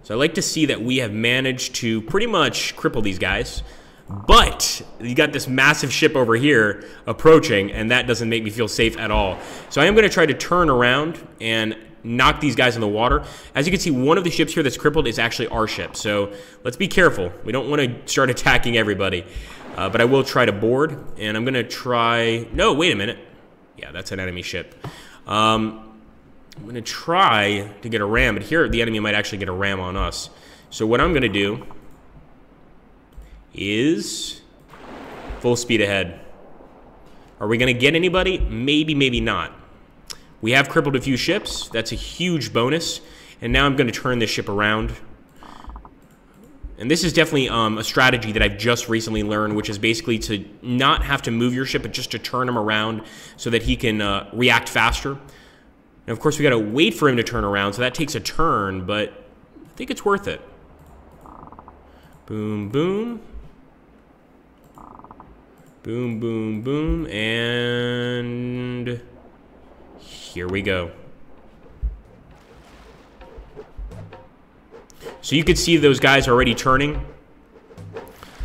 Speaker 1: So I like to see that we have managed to pretty much cripple these guys. But you got this massive ship over here approaching, and that doesn't make me feel safe at all. So I am going to try to turn around and knock these guys in the water. As you can see, one of the ships here that's crippled is actually our ship. So let's be careful. We don't want to start attacking everybody. But I will try to board, and I'm going to try... No, wait a minute. Yeah, that's an enemy ship. I'm going to try to get a ram, but here the enemy might actually get a ram on us. So what I'm going to do is full speed ahead. Are we going to get anybody? Maybe, maybe not. We have crippled a few ships. That's a huge bonus. And now I'm going to turn this ship around. And this is definitely a strategy that I've just recently learned, which is basically to not have to move your ship, but just to turn him around so that he can react faster. And of course, we got to wait for him to turn around, so that takes a turn, but I think it's worth it. Boom, boom. Boom, boom, boom, and here we go. So you can see those guys are already turning.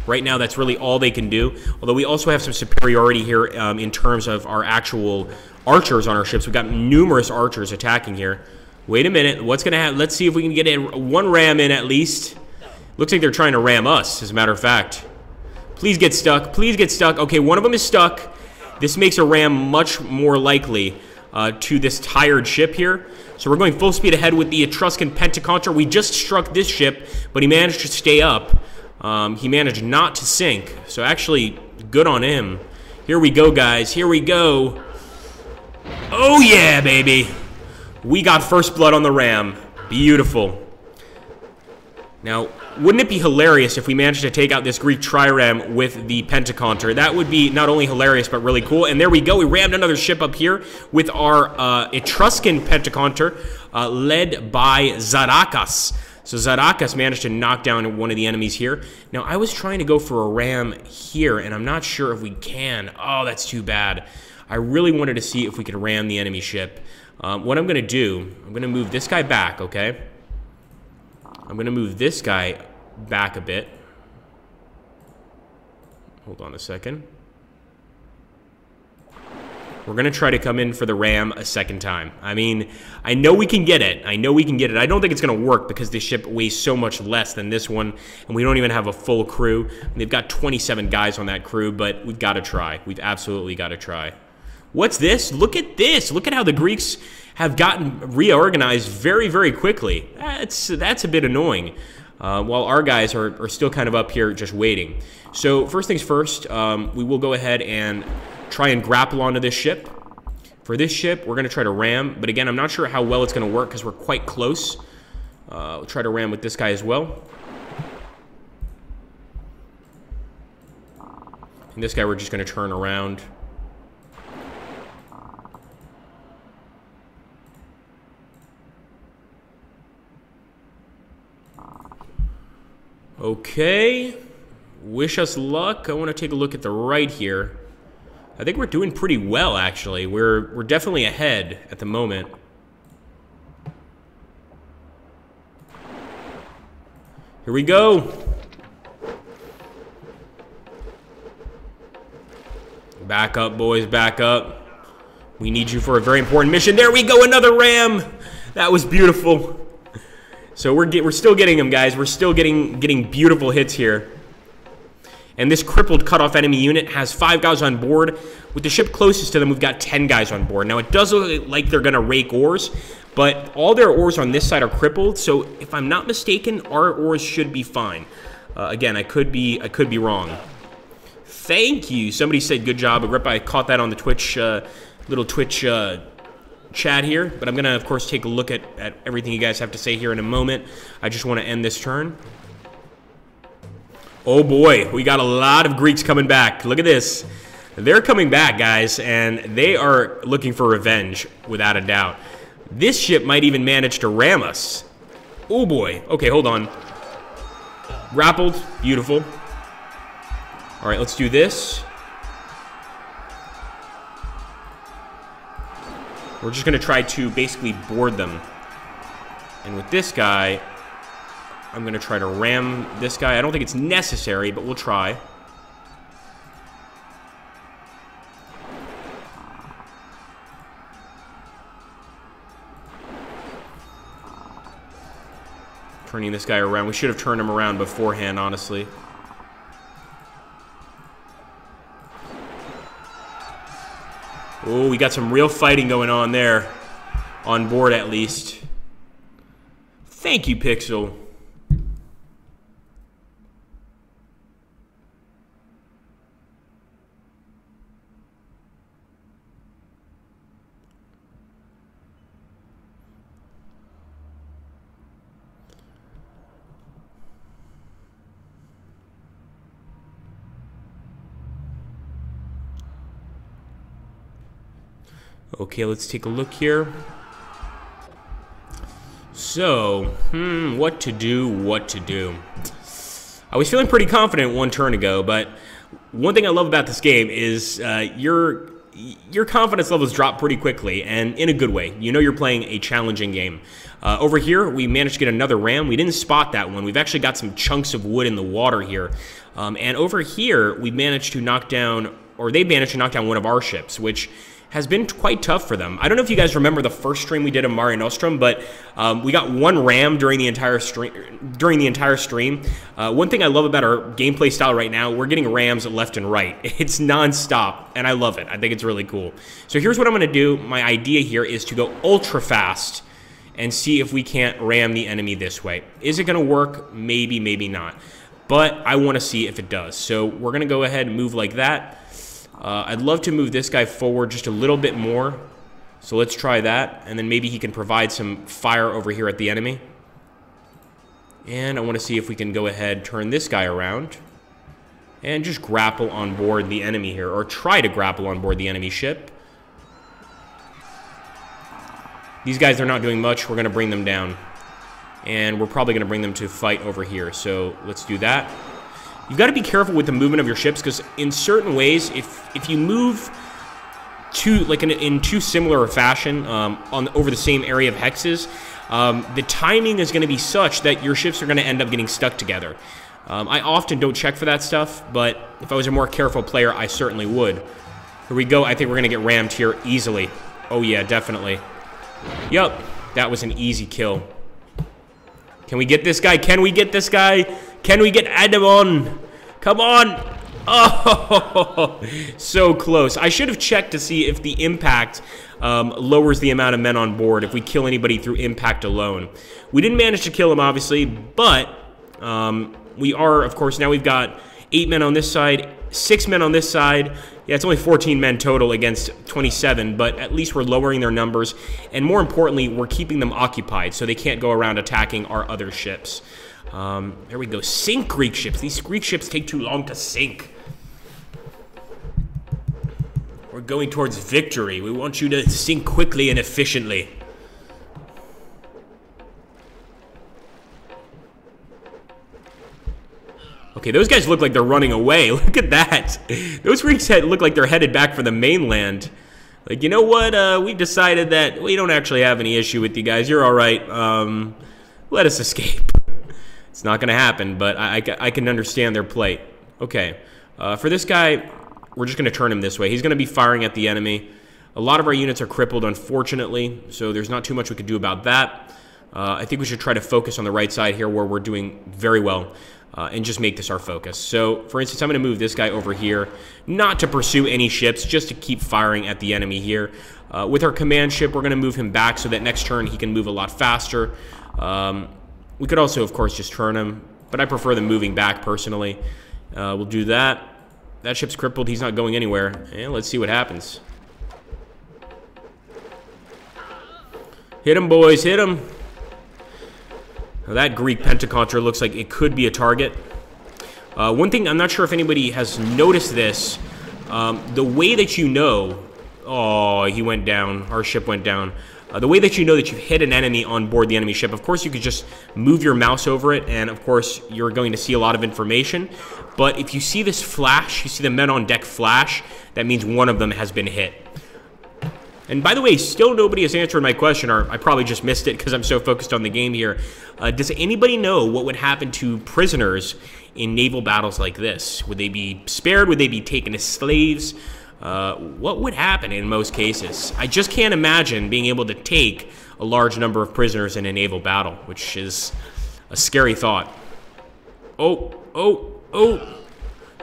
Speaker 1: Right now, that's really all they can do. Although we also have some superiority here in terms of our actual archers on our ships. We've got numerous archers attacking here. Wait a minute. What's going to happen? Let's see if we can get one ram in at least. Looks like they're trying to ram us, as a matter of fact. Please get stuck. Please get stuck. Okay, one of them is stuck. This makes a ram much more likely to this tired ship here. So we're going full speed ahead with the Etruscan Pentacontra. We just struck this ship, but he managed to stay up. He managed not to sink. So actually, good on him. Here we go, guys. Here we go. Oh, yeah, baby. We got first blood on the ram. Beautiful. Now, wouldn't it be hilarious if we managed to take out this Greek trireme with the Pentaconter? That would be not only hilarious, but really cool. And there we go. We rammed another ship up here with our Etruscan Pentaconter led by Zarakas. So Zarakas managed to knock down one of the enemies here. Now, I was trying to go for a ram here, and I'm not sure if we can. Oh, that's too bad. I really wanted to see if we could ram the enemy ship. What I'm going to do, I'm going to move this guy back, okay? I'm going to move this guy back a bit. Hold on a second. We're going to try to come in for the ram a second time. I mean, I know we can get it. I know we can get it. I don't think it's going to work because this ship weighs so much less than this one, and we don't even have a full crew. And they've got 27 guys on that crew, but we've got to try. We've absolutely got to try. What's this? Look at this. Look at how the Greeks have gotten reorganized very, very quickly. That's a bit annoying. While our guys are still kind of up here just waiting. So first things first, we will go ahead and try and grapple onto this ship. For this ship, we're going to try to ram. But again, I'm not sure how well it's going to work because we're quite close. We'll try to ram with this guy as well. And this guy we're just going to turn around. Okay, wish us luck. I want to take a look at the right here. I think we're doing pretty well, actually. We're definitely ahead at the moment. Here we go. Back up, boys, back up. We need you for a very important mission. There we go, another ram. That was beautiful. So we're still getting them, guys. We're still getting beautiful hits here. And this crippled cut-off enemy unit has 5 guys on board. With the ship closest to them, we've got 10 guys on board. Now, it does look like they're going to rake oars, but all their oars on this side are crippled. So, if I'm not mistaken, our oars should be fine. Again, I could be wrong. Thank you. Somebody said good job, Agrippa. I caught that on the Twitch, little Twitch chat here, but I'm gonna of course take a look at everything you guys have to say here in a moment. I just want to end this turn. Oh boy, we got a lot of Greeks coming back. Look at this. They're coming back, guys, and they are looking for revenge without a doubt. This ship might even manage to ram us. Oh boy. Okay, hold on. Grappled. Beautiful. All right, let's do this. We're just going to try to basically board them. And with this guy, I'm going to try to ram this guy. I don't think it's necessary, but we'll try. Turning this guy around. We should have turned him around beforehand, honestly. Oh, we got some real fighting going on there. On board, at least. Thank you, Pixel. Okay, let's take a look here. So, what to do. I was feeling pretty confident one turn ago, but one thing I love about this game is your confidence levels drop pretty quickly, and in a good way. You know you're playing a challenging game. Over here, we managed to get another ram. We didn't spot that one. We've actually got some chunks of wood in the water here. And over here, we managed to knock down, or they managed to knock down one of our ships, which has been quite tough for them. I don't know if you guys remember the first stream we did of Mare Nostrvm, but we got one ram during the entire stream. One thing I love about our gameplay style right now, we're getting rams left and right. It's non-stop, and I love it. I think it's really cool. So here's what I'm going to do. My idea here is to go ultra fast and see if we can't ram the enemy this way. Is it going to work? Maybe, maybe not. But I want to see if it does. So we're going to go ahead and move like that. I'd love to move this guy forward just a little bit more. So let's try that. And then maybe he can provide some fire over here at the enemy. And I want to see if we can go ahead, turn this guy around, and just grapple on board the enemy here, or try to grapple on board the enemy ship. These guys are not doing much. We're going to bring them down. And we're probably going to bring them to fight over here. So let's do that. You've got to be careful with the movement of your ships, because in certain ways, if you move in too similar a fashion over the same area of hexes, the timing is going to be such that your ships are going to end up getting stuck together. I often don't check for that stuff, but if I was a more careful player, I certainly would. Here we go. I think we're going to get rammed here easily. Oh yeah, definitely. Yup, that was an easy kill. Can we get this guy? Can we get this guy? Can we get Adamon? Come on! Oh, so close. I should have checked to see if the impact lowers the amount of men on board if we kill anybody through impact alone. We didn't manage to kill him, obviously, but we are, of course, now we've got 8 men on this side, 6 men on this side. Yeah, it's only 14 men total against 27, but at least we're lowering their numbers. And more importantly, we're keeping them occupied so they can't go around attacking our other ships. There we go. Sink Greek ships. These Greek ships take too long to sink. We're going towards victory. We want you to sink quickly and efficiently. Okay, those guys look like they're running away. Look at that. Those Greeks look like they're headed back for the mainland. Like, you know what? We decided that we don't actually have any issue with you guys. You're all right. Let us escape. It's not going to happen, but I can understand their plight. Okay. For this guy, we're just going to turn him this way. He's going to be firing at the enemy. A lot of our units are crippled, unfortunately, so there's not too much we could do about that. I think we should try to focus on the right side here where we're doing very well. And just make this our focus. So, for instance, I'm going to move this guy over here, not to pursue any ships, just to keep firing at the enemy here. With our command ship, we're going to move him back so that next turn he can move a lot faster. We could also, of course, just turn him, but I prefer them moving back personally. We'll do that. That ship's crippled. He's not going anywhere. And let's see what happens. Hit him, boys. Hit him. Now that Greek Pentacontra looks like it could be a target. One thing, I'm not sure if anybody has noticed this. The way that you know... Oh, he went down. Our ship went down. The way that you know that you've hit an enemy on board the enemy ship, of course, you could just move your mouse over it, and of course, you're going to see a lot of information. But if you see this flash, you see the men on deck flash, that means one of them has been hit. And by the way, still nobody has answered my question, or I probably just missed it because I'm so focused on the game here. Does anybody know what would happen to prisoners in naval battles like this? Would they be spared? Would they be taken as slaves? What would happen in most cases? I just can't imagine being able to take a large number of prisoners in a naval battle, which is a scary thought. Oh.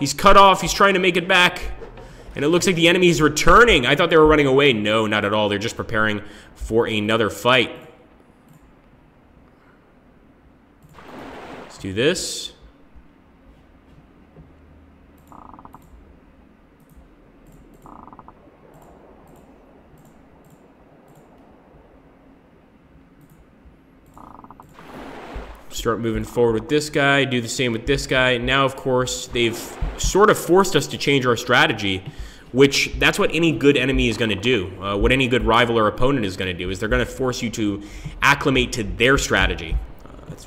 Speaker 1: He's cut off. He's trying to make it back. And it looks like the enemy is returning. I thought they were running away. No, not at all. They're just preparing for another fight. Let's do this. Start moving forward with this guy, do the same with this guy. Now, of course, they've sort of forced us to change our strategy, which that's what any good enemy is going to do. What any good rival or opponent is going to do is they're going to force you to acclimate to their strategy.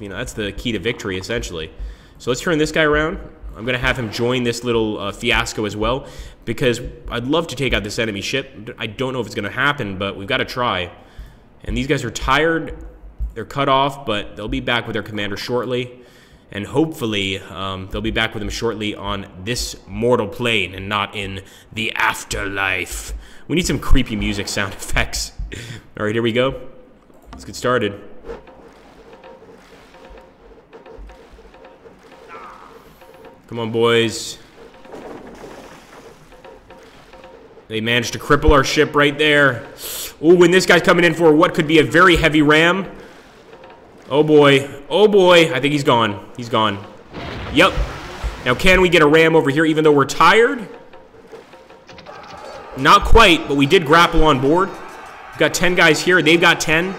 Speaker 1: That's the key to victory, essentially. So let's turn this guy around. I'm going to have him join this little fiasco as well, because I'd love to take out this enemy ship. I don't know if it's going to happen, but we've got to try. And these guys are tired. They're cut off, but they'll be back with their commander shortly. And hopefully, they'll be back with him shortly on this mortal plane and not in the afterlife. We need some creepy music sound effects. All right, here we go. Let's get started. Come on, boys. They managed to cripple our ship right there. Ooh, and this guy's coming in for what could be a very heavy ram. Oh boy. Oh boy. I think he's gone. He's gone. Yep. Now, can we get a ram over here even though we're tired? Not quite, but we did grapple on board. We've got 10 guys here. They've got 10.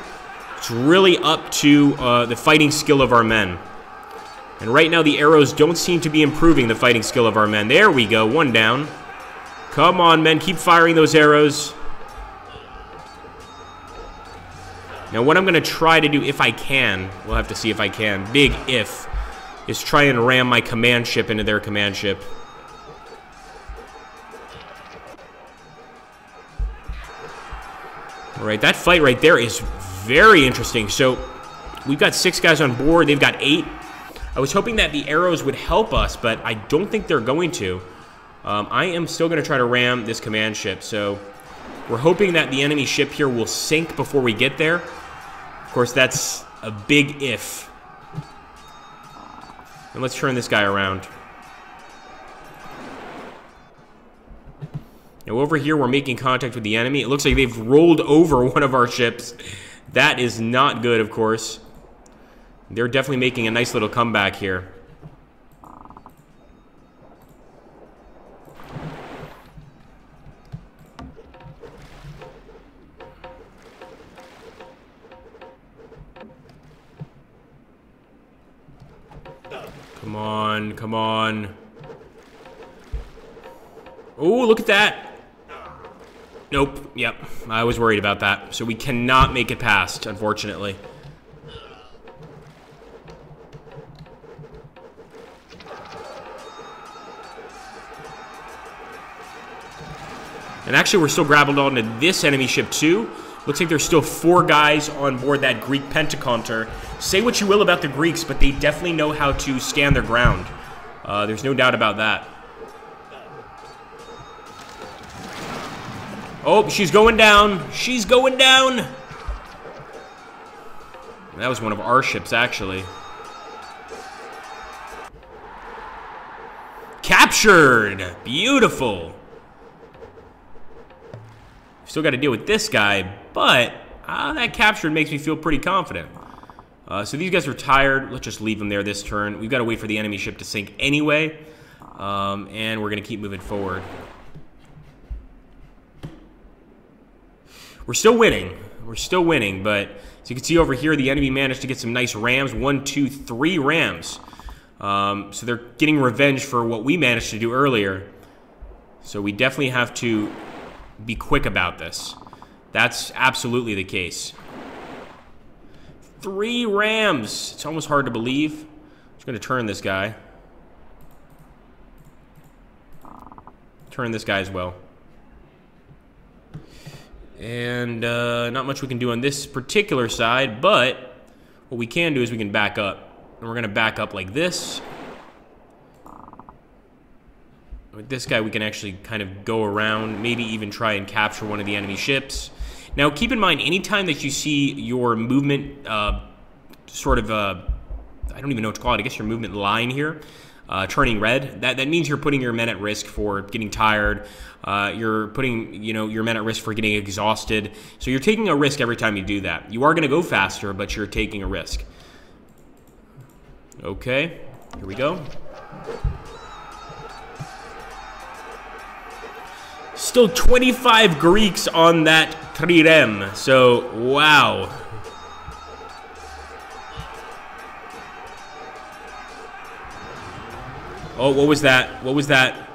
Speaker 1: It's really up to the fighting skill of our men. And right now the arrows don't seem to be improving the fighting skill of our men. There we go, one down. Come on, men, keep firing those arrows. Now what I'm going to try to do, if I can, we'll have to see if I can, big if, is try and ram my command ship into their command ship. Alright, that fight right there is very interesting. So, we've got 6 guys on board, they've got 8. I was hoping that the arrows would help us, but I don't think they're going to. I am still going to try to ram this command ship, so we're hoping that the enemy ship here will sink before we get there. Of course, that's a big if. And let's turn this guy around. Now over here, we're making contact with the enemy. It looks like they've rolled over one of our ships. That is not good, of course. They're definitely making a nice little comeback here. Come on, come on. Oh, look at that. Nope, yep, I was worried about that. So we cannot make it past, unfortunately. And actually, we're still grappled onto this enemy ship, too. Looks like there's still 4 guys on board that Greek pentaconter. Say what you will about the Greeks, but they definitely know how to stand their ground. There's no doubt about that. Oh, she's going down. She's going down. That was one of our ships, actually. Captured. Beautiful. Still got to deal with this guy, but that captured makes me feel pretty confident. So these guys are tired. Let's just leave them there this turn. We've got to wait for the enemy ship to sink anyway, and we're going to keep moving forward. We're still winning. We're still winning, but as you can see over here, the enemy managed to get some nice rams. 1, 2, 3 rams. So they're getting revenge for what we managed to do earlier. So we definitely have to be quick about this. That's absolutely the case. 3 rams. It's almost hard to believe. I'm just going to turn this guy. Turn this guy as well. And not much we can do on this particular side, but what we can do is we can back up. And we're going to back up like this. With this guy, we can actually kind of go around, maybe even try and capture one of the enemy ships. Now, keep in mind, anytime that you see your movement sort of, I don't even know what to call it, I guess your movement line here, turning red, that means you're putting your men at risk for getting tired. You're putting, your men at risk for getting exhausted. So you're taking a risk every time you do that. You are going to go faster, but you're taking a risk. Okay, here we go. Still 25 Greeks on that trireme, so wow. Oh, what was that? What was that?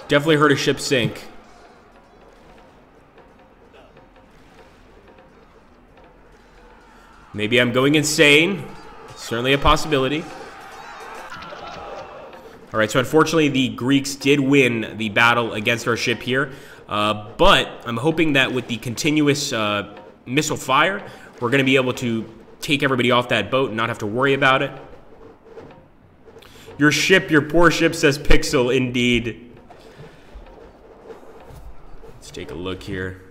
Speaker 1: Definitely heard a ship sink. Maybe I'm going insane. Certainly a possibility. All right, so unfortunately, the Greeks did win the battle against our ship here. But I'm hoping that with the continuous missile fire, we're going to be able to take everybody off that boat and not have to worry about it. Your ship, your poor ship, says Pixel, indeed. Let's take a look here.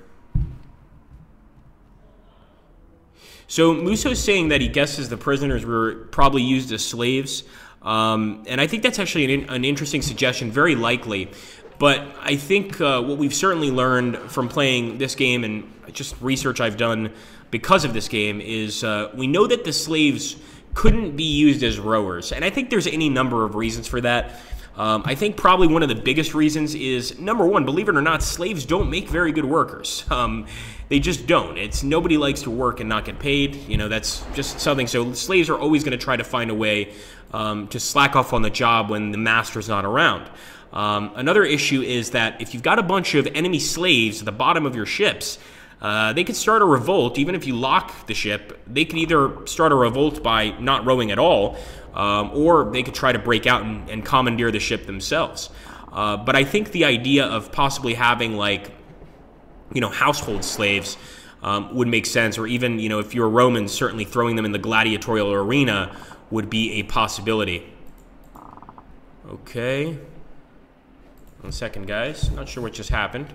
Speaker 1: So Muso's saying that he guesses the prisoners were probably used as slaves. And I think that's actually an interesting suggestion, very likely. But I think what we've certainly learned from playing this game and just research I've done because of this game is we know that the slaves couldn't be used as rowers. And I think there's any number of reasons for that. I think probably one of the biggest reasons is, number one, believe it or not, slaves don't make very good workers. They just don't. Nobody likes to work and not get paid. You know, that's just something. So slaves are always going to try to find a way to slack off on the job when the master's not around. Another issue is that if you've got a bunch of enemy slaves at the bottom of your ships, they could start a revolt. Even if you lock the ship, they could either start a revolt by not rowing at all, or they could try to break out and commandeer the ship themselves. But I think the idea of possibly having, like, you know, household slaves would make sense, or even, you know, if you're a Roman, certainly throwing them in the gladiatorial arena would be a possibility. Okay. 1 second, guys. Not sure what just happened.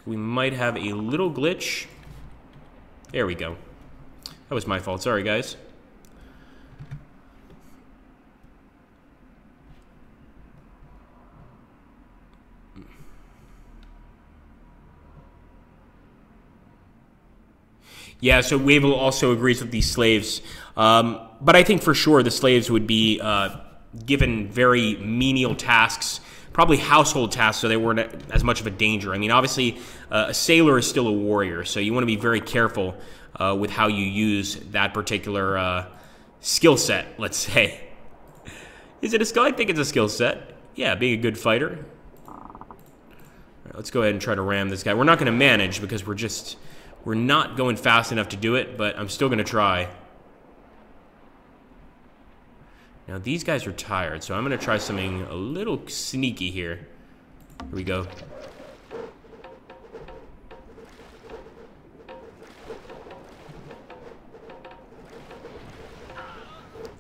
Speaker 1: We might have a little glitch. There we go. That was my fault. Sorry, guys. Yeah, so Wavell also agrees with these slaves. But I think for sure the slaves would be given very menial tasks, probably household tasks, so they weren't as much of a danger. I mean, obviously, a sailor is still a warrior, so you want to be very careful with how you use that particular skill set, let's say. Is it a skill? I think it's a skill set. Yeah, being a good fighter. All right, let's go ahead and try to ram this guy. We're not going to manage because we're not going fast enough to do it, but I'm still going to try. Now, these guys are tired, so I'm going to try something a little sneaky here. Here we go.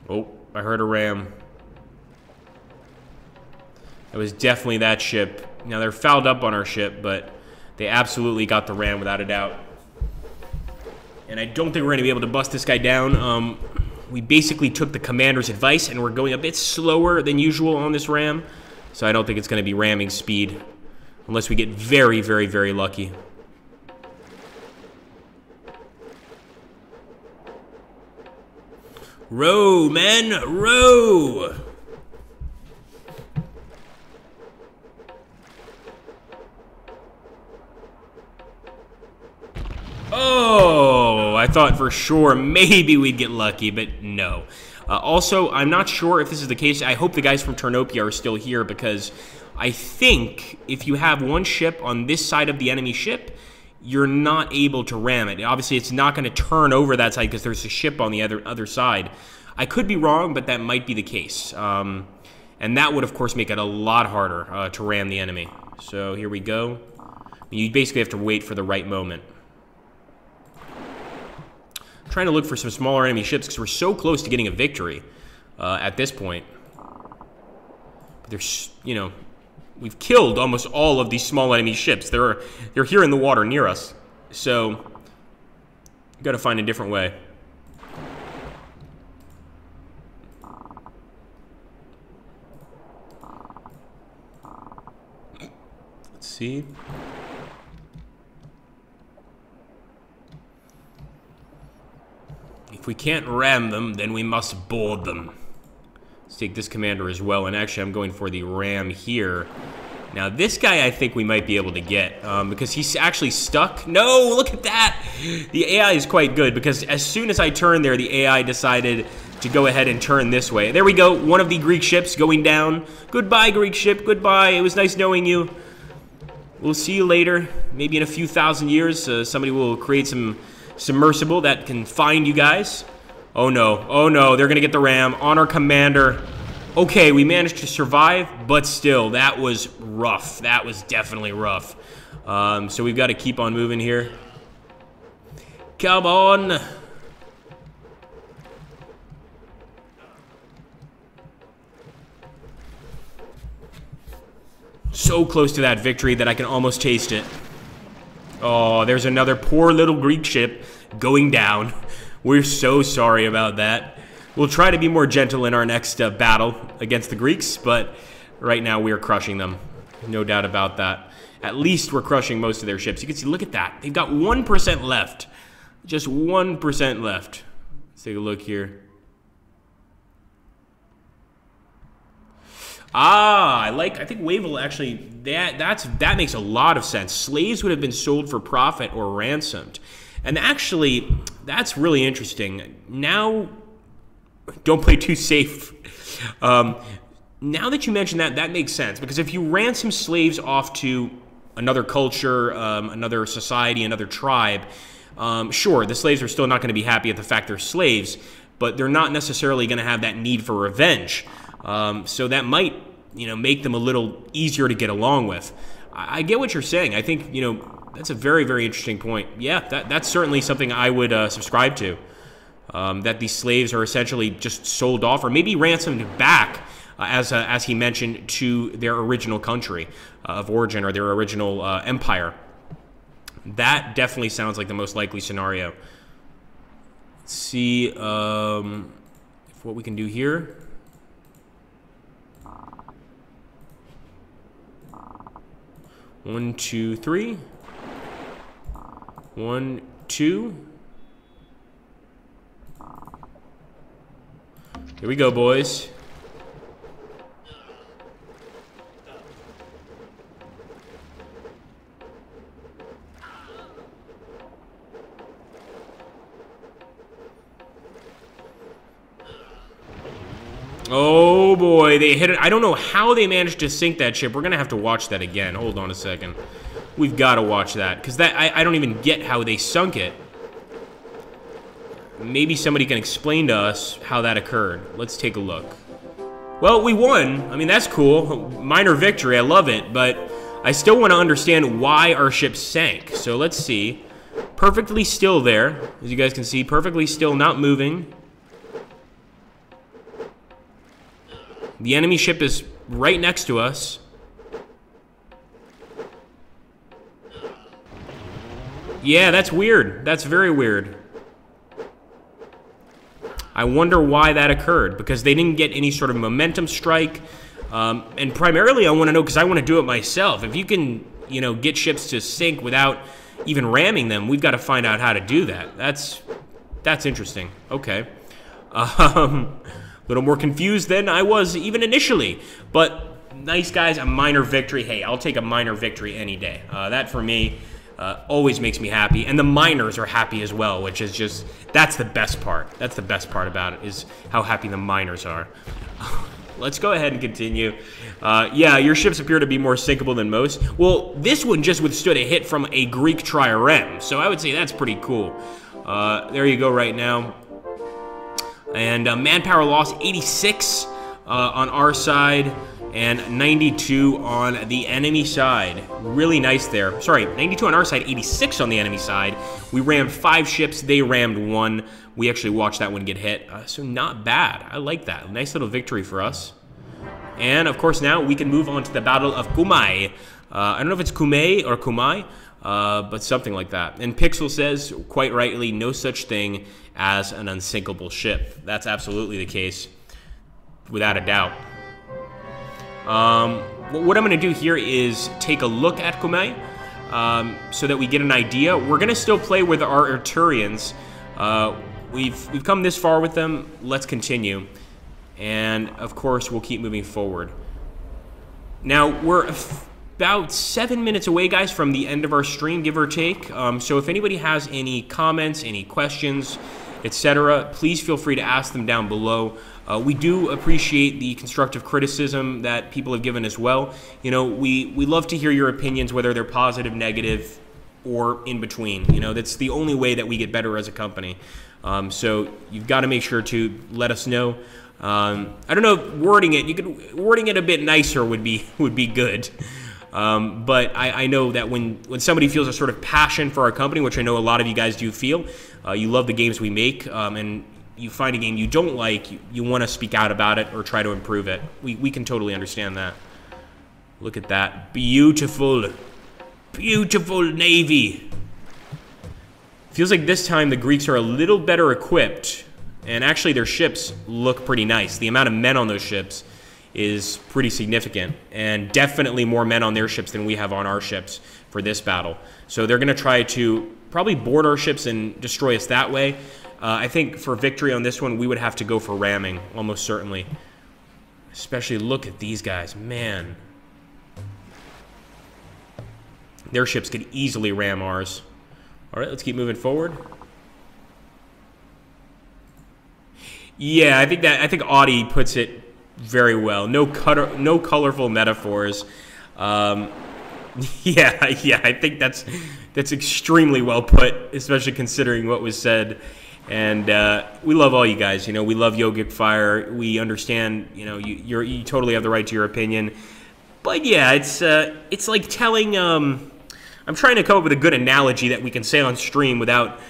Speaker 1: Oh, I heard a ram. It was definitely that ship. Now, they're fouled up on our ship, but they absolutely got the ram without a doubt. And I don't think we're going to be able to bust this guy down. We basically took the commander's advice, and we're going a bit slower than usual on this ram. So I don't think it's going to be ramming speed, unless we get very, very, very lucky. Row, men, row! Oh, I thought for sure maybe we'd get lucky, but no. Also, I'm not sure if this is the case. I hope the guys from Ternopia are still here, because I think if you have one ship on this side of the enemy ship, you're not able to ram it. Obviously, it's not going to turn over that side because there's a ship on the other side. I could be wrong, but that might be the case. And that would, of course, make it a lot harder to ram the enemy. So here we go. You basically have to wait for the right moment. Trying to look for some smaller enemy ships because we're so close to getting a victory at this point. But there's, you know, we've killed almost all of these small enemy ships. They're here in the water near us, so we've got to find a different way. Let's see. If we can't ram them, then we must board them. Let's take this commander as well, and actually I'm going for the ram here. Now this guy I think we might be able to get, because he's actually stuck. No, look at that! The AI is quite good, because as soon as I turned there, the AI decided to go ahead and turn this way. There we go, one of the Greek ships going down. Goodbye, Greek ship, goodbye. It was nice knowing you. We'll see you later. Maybe in a few thousand years, somebody will create some submersible that can find you guys. Oh no, they're gonna get the ram on our commander. Okay, we managed to survive, but still, that was rough. That was definitely rough. So we've got to keep on moving here. Come on. So close to that victory that I can almost taste it. Oh, there's another poor little Greek ship going down. We're so sorry about that. We'll try to be more gentle in our next battle against the Greeks, but right now we are crushing them. No doubt about that. At least we're crushing most of their ships. You can see, look at that. They've got 1% left. Just 1% left. Let's take a look here. Ah, I think Wavell actually, that makes a lot of sense. Slaves would have been sold for profit or ransomed. And actually, that's really interesting. Now, don't play too safe. Now that you mention that, that makes sense. Because if you ransom slaves off to another culture, another society, another tribe, sure, the slaves are still not going to be happy at the fact they're slaves, but they're not necessarily going to have that need for revenge. So that might, make them a little easier to get along with. I get what you're saying. I think, that's a very, very interesting point. Yeah, that's certainly something I would subscribe to. That these slaves are essentially just sold off or maybe ransomed back, as he mentioned, to their original country of origin or their original empire. That definitely sounds like the most likely scenario. Let's see if what we can do here. One, two, three. 1, 2. Here we go, boys. Oh boy, they hit it. I don't know how they managed to sink that ship. We're gonna have to watch that again. Hold on a second. We've got to watch that because I don't even get how they sunk it. Maybe somebody can explain to us how that occurred. Let's take a look. Well, we won. I mean, that's cool. Minor victory. I love it, but I still want to understand why our ship sank. So let's see. Perfectly still there, as you guys can see. Perfectly still, not moving. The enemy ship is right next to us. Yeah, that's weird. That's very weird. I wonder why that occurred, because they didn't get any sort of momentum strike. And primarily I want to know, because I want to do it myself. If you can, get ships to sink without even ramming them, we've got to find out how to do that. That's interesting. Okay. A little more confused than I was even initially. But nice, guys, a minor victory. Hey, I'll take a minor victory any day. That, for me, always makes me happy. And the miners are happy as well, which is just, that's the best part. That's the best part about it, is how happy the miners are. Let's go ahead and continue. Yeah, your ships appear to be more sinkable than most. Well, this one just withstood a hit from a Greek trireme, so I would say that's pretty cool. There you go right now. And manpower loss, 86 on our side, and 92 on the enemy side. Really nice there. Sorry, 92 on our side, 86 on the enemy side. We rammed 5 ships, they rammed 1. We actually watched that one get hit, so not bad. I like that. Nice little victory for us. And, of course, now we can move on to the Battle of Kumai. I don't know if it's Kumei or Kumai, but something like that. And Pixel says, quite rightly, no such thing as an unsinkable ship. That's absolutely the case, without a doubt. What I'm going to do here is take a look at Kumei, so that we get an idea. We're going to still play with our Arturians. We've come this far with them. Let's continue. And, of course, we'll keep moving forward. Now, we're about 7 minutes away, guys, from the end of our stream, give or take. So if anybody has any comments, any questions, etc., please feel free to ask them down below. We do appreciate the constructive criticism that people have given as well. We love to hear your opinions, whether they're positive, negative, or in between. That's the only way that we get better as a company. So you've got to make sure to let us know. I don't know, wording it a bit nicer would be good. But I know that when somebody feels a sort of passion for our company, which I know a lot of you guys do feel, you love the games we make, and you find a game you don't like, you want to speak out about it or try to improve it. We can totally understand that. Look at that. Beautiful. Beautiful navy. Feels like this time the Greeks are a little better equipped, and actually their ships look pretty nice. The amount of men on those ships is pretty significant, and definitely more men on their ships than we have on our ships for this battle. So they're going to try to probably board our ships and destroy us that way. I think for victory on this one, we would have to go for ramming, almost certainly. Especially look at these guys, man. Their ships could easily ram ours. All right, let's keep moving forward. Yeah, I think Audie puts it very well. No colorful metaphors. Yeah, I think that's extremely well put, especially considering what was said. And we love all you guys. You know, we love Yogic Fire. We understand. You know, you totally have the right to your opinion. But yeah, it's like telling. I'm trying to come up with a good analogy that we can say on stream without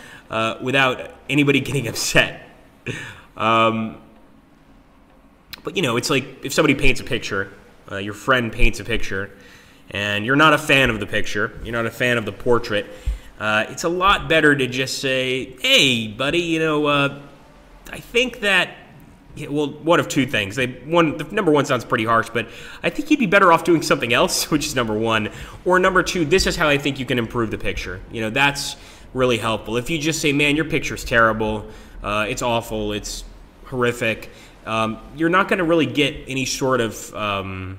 Speaker 1: anybody getting upset. But you know, it's like if somebody paints a picture, your friend paints a picture, and you're not a fan of the picture, you're not a fan of the portrait. It's a lot better to just say, "Hey, buddy, you know, I think that." Well, one of two things. The number one sounds pretty harsh, but I think you'd be better off doing something else, which is number one. Or number two, this is how I think you can improve the picture. You know, that's really helpful. If you just say, man, your picture's terrible, it's awful, it's horrific, you're not going to really get any sort of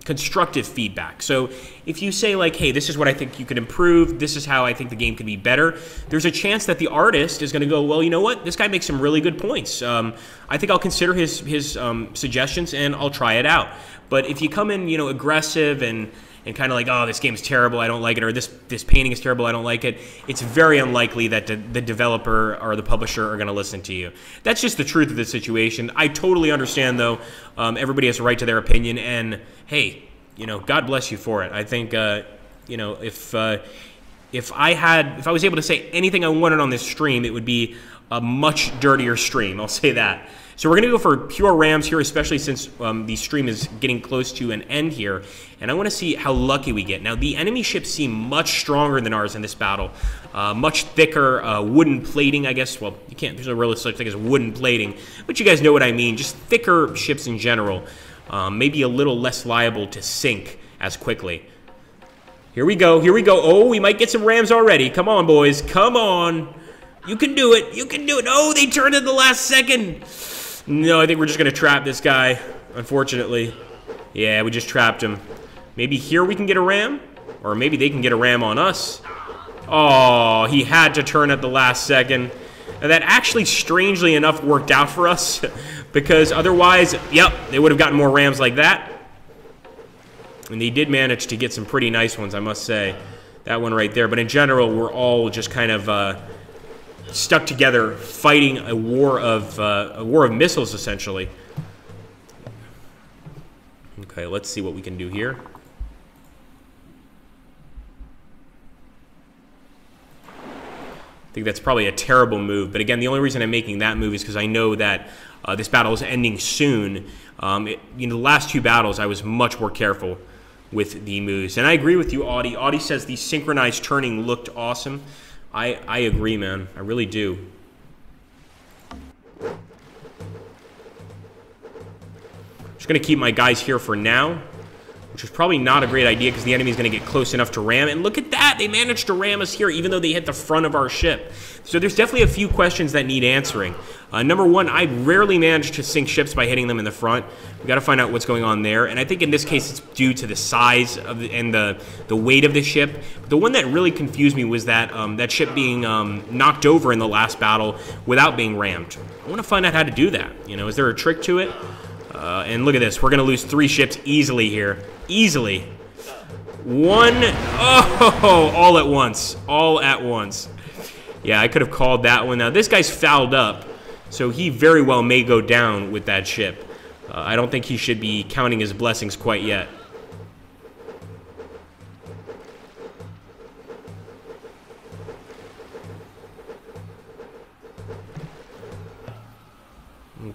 Speaker 1: constructive feedback. So if you say like, hey, this is what I think you could improve, this is how I think the game could be better, there's a chance that the artist is going to go, well, you know what, this guy makes some really good points. I think I'll consider his suggestions and I'll try it out. But if you come in, you know, aggressive and kind of like, oh, this game's terrible, I don't like it, or this painting is terrible, I don't like it, it's very unlikely that the developer or the publisher are going to listen to you. That's just the truth of the situation. I totally understand, though. Everybody has a right to their opinion, and hey, you know, God bless you for it. I think, you know, if I was able to say anything I wanted on this stream, it would be a much dirtier stream. I'll say that. So we're going to go for pure rams here, especially since the stream is getting close to an end here. And I want to see how lucky we get. Now, the enemy ships seem much stronger than ours in this battle. Much thicker wooden plating, I guess. Well, you can't, there's no real such thing as wooden plating. But you guys know what I mean. Just thicker ships in general. Maybe a little less liable to sink as quickly. Here we go. Here we go. Oh, we might get some rams already. Come on, boys. Come on. You can do it. You can do it. Oh, they turned in the last second. No, I think we're just going to trap this guy, unfortunately. Yeah, we just trapped him. Maybe here we can get a ram? Or maybe they can get a ram on us. Oh, he had to turn at the last second. And that actually, strangely enough, worked out for us. Because otherwise, yep, they would have gotten more rams like that. And they did manage to get some pretty nice ones, I must say. That one right there. But in general, we're all just kind of stuck together, fighting a war of missiles, essentially. Okay, let's see what we can do here. I think that's probably a terrible move, but again, the only reason I'm making that move is because I know that this battle is ending soon. You know, the last two battles, I was much more careful with the moves, and I agree with you, Audie. Audie says the synchronized turning looked awesome. I agree, man. I really do. Just going to keep my guys here for now, which is probably not a great idea because the enemy is going to get close enough to ram. And look at that. They managed to ram us here, even though they hit the front of our ship. So there's definitely a few questions that need answering. Number one, I rarely manage to sink ships by hitting them in the front. We've got to find out what's going on there. And I think in this case, it's due to the size of and the weight of the ship. But the one that really confused me was that that ship being knocked over in the last battle without being rammed. I want to find out how to do that. You know, is there a trick to it? And look at this. We're going to lose 3 ships easily here. Easily. One. Oh, all at once. All at once. Yeah, I could have called that one. Now, this guy's fouled up, so he very well may go down with that ship. I don't think he should be counting his blessings quite yet.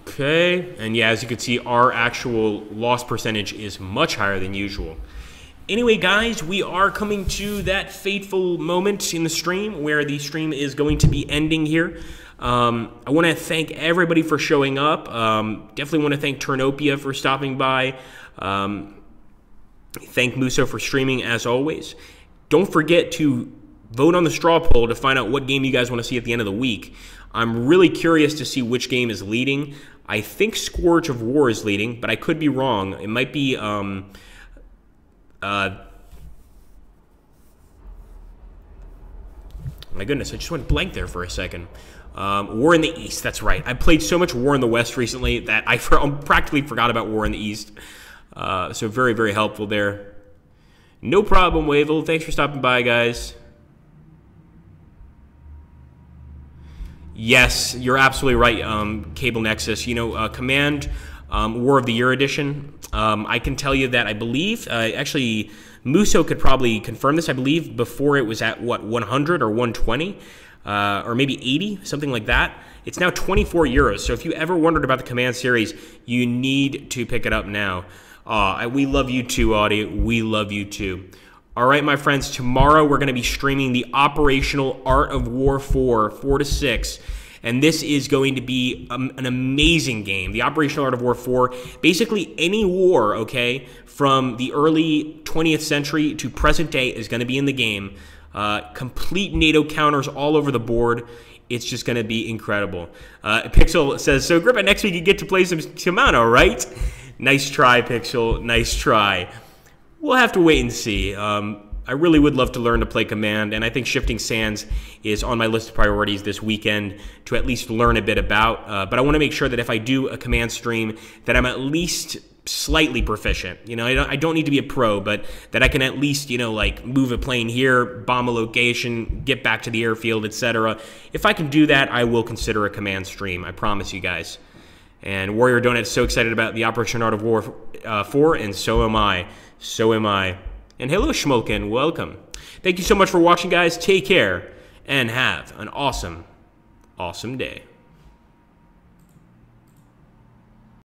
Speaker 1: Okay, and yeah, as you can see, our actual loss percentage is much higher than usual. Anyway, guys, we are coming to that fateful moment in the stream where the stream is going to be ending here. I want to thank everybody for showing up. Definitely want to thank Turnopia for stopping by. Thank Muso for streaming, as always. Don't forget to vote on the straw poll to find out what game you guys want to see at the end of the week. I'm really curious to see which game is leading. I think Scourge of War is leading, but I could be wrong. It might be my goodness, I just went blank there for a second. War in the East, that's right. I played so much War in the West recently that I practically forgot about War in the East. So very, very helpful there. No problem, Wavel. Thanks for stopping by, guys. Yes, you're absolutely right, Cable Nexus. You know, Command War of the Year edition, I can tell you that I believe, actually, Muso could probably confirm this, I believe, before it was at, what, 100 or 120? Or maybe 80, something like that. It's now 24 euros. So if you ever wondered about the Command series, you need to pick it up now. We love you too, Audie. We love you too. All right, my friends, tomorrow we're going to be streaming the Operational Art of War 4 to 6. And this is going to be an amazing game. The Operational Art of War 4, basically any war, okay, from the early 20th century to present day is going to be in the game. Complete NATO counters all over the board. It's just going to be incredible. Pixel says, so Grippa, next week you get to play some Shimano, right? Nice try, Pixel. Nice try. We'll have to wait and see. I really would love to learn to play Command, and I think Shifting Sands is on my list of priorities this weekend to at least learn a bit about. But I want to make sure that if I do a Command stream, that I'm at least slightly proficient. You know, I don't need to be a pro, but that I can at least, you know, like move a plane here, bomb a location, get back to the airfield, etc. If I can do that, I will consider a Command stream. I promise you guys. And Warrior Donut is so excited about the Operation Art of War 4, and so am I. So am I. And hello, Schmolken. Welcome. Thank you so much for watching, guys. Take care, and have an awesome, awesome day.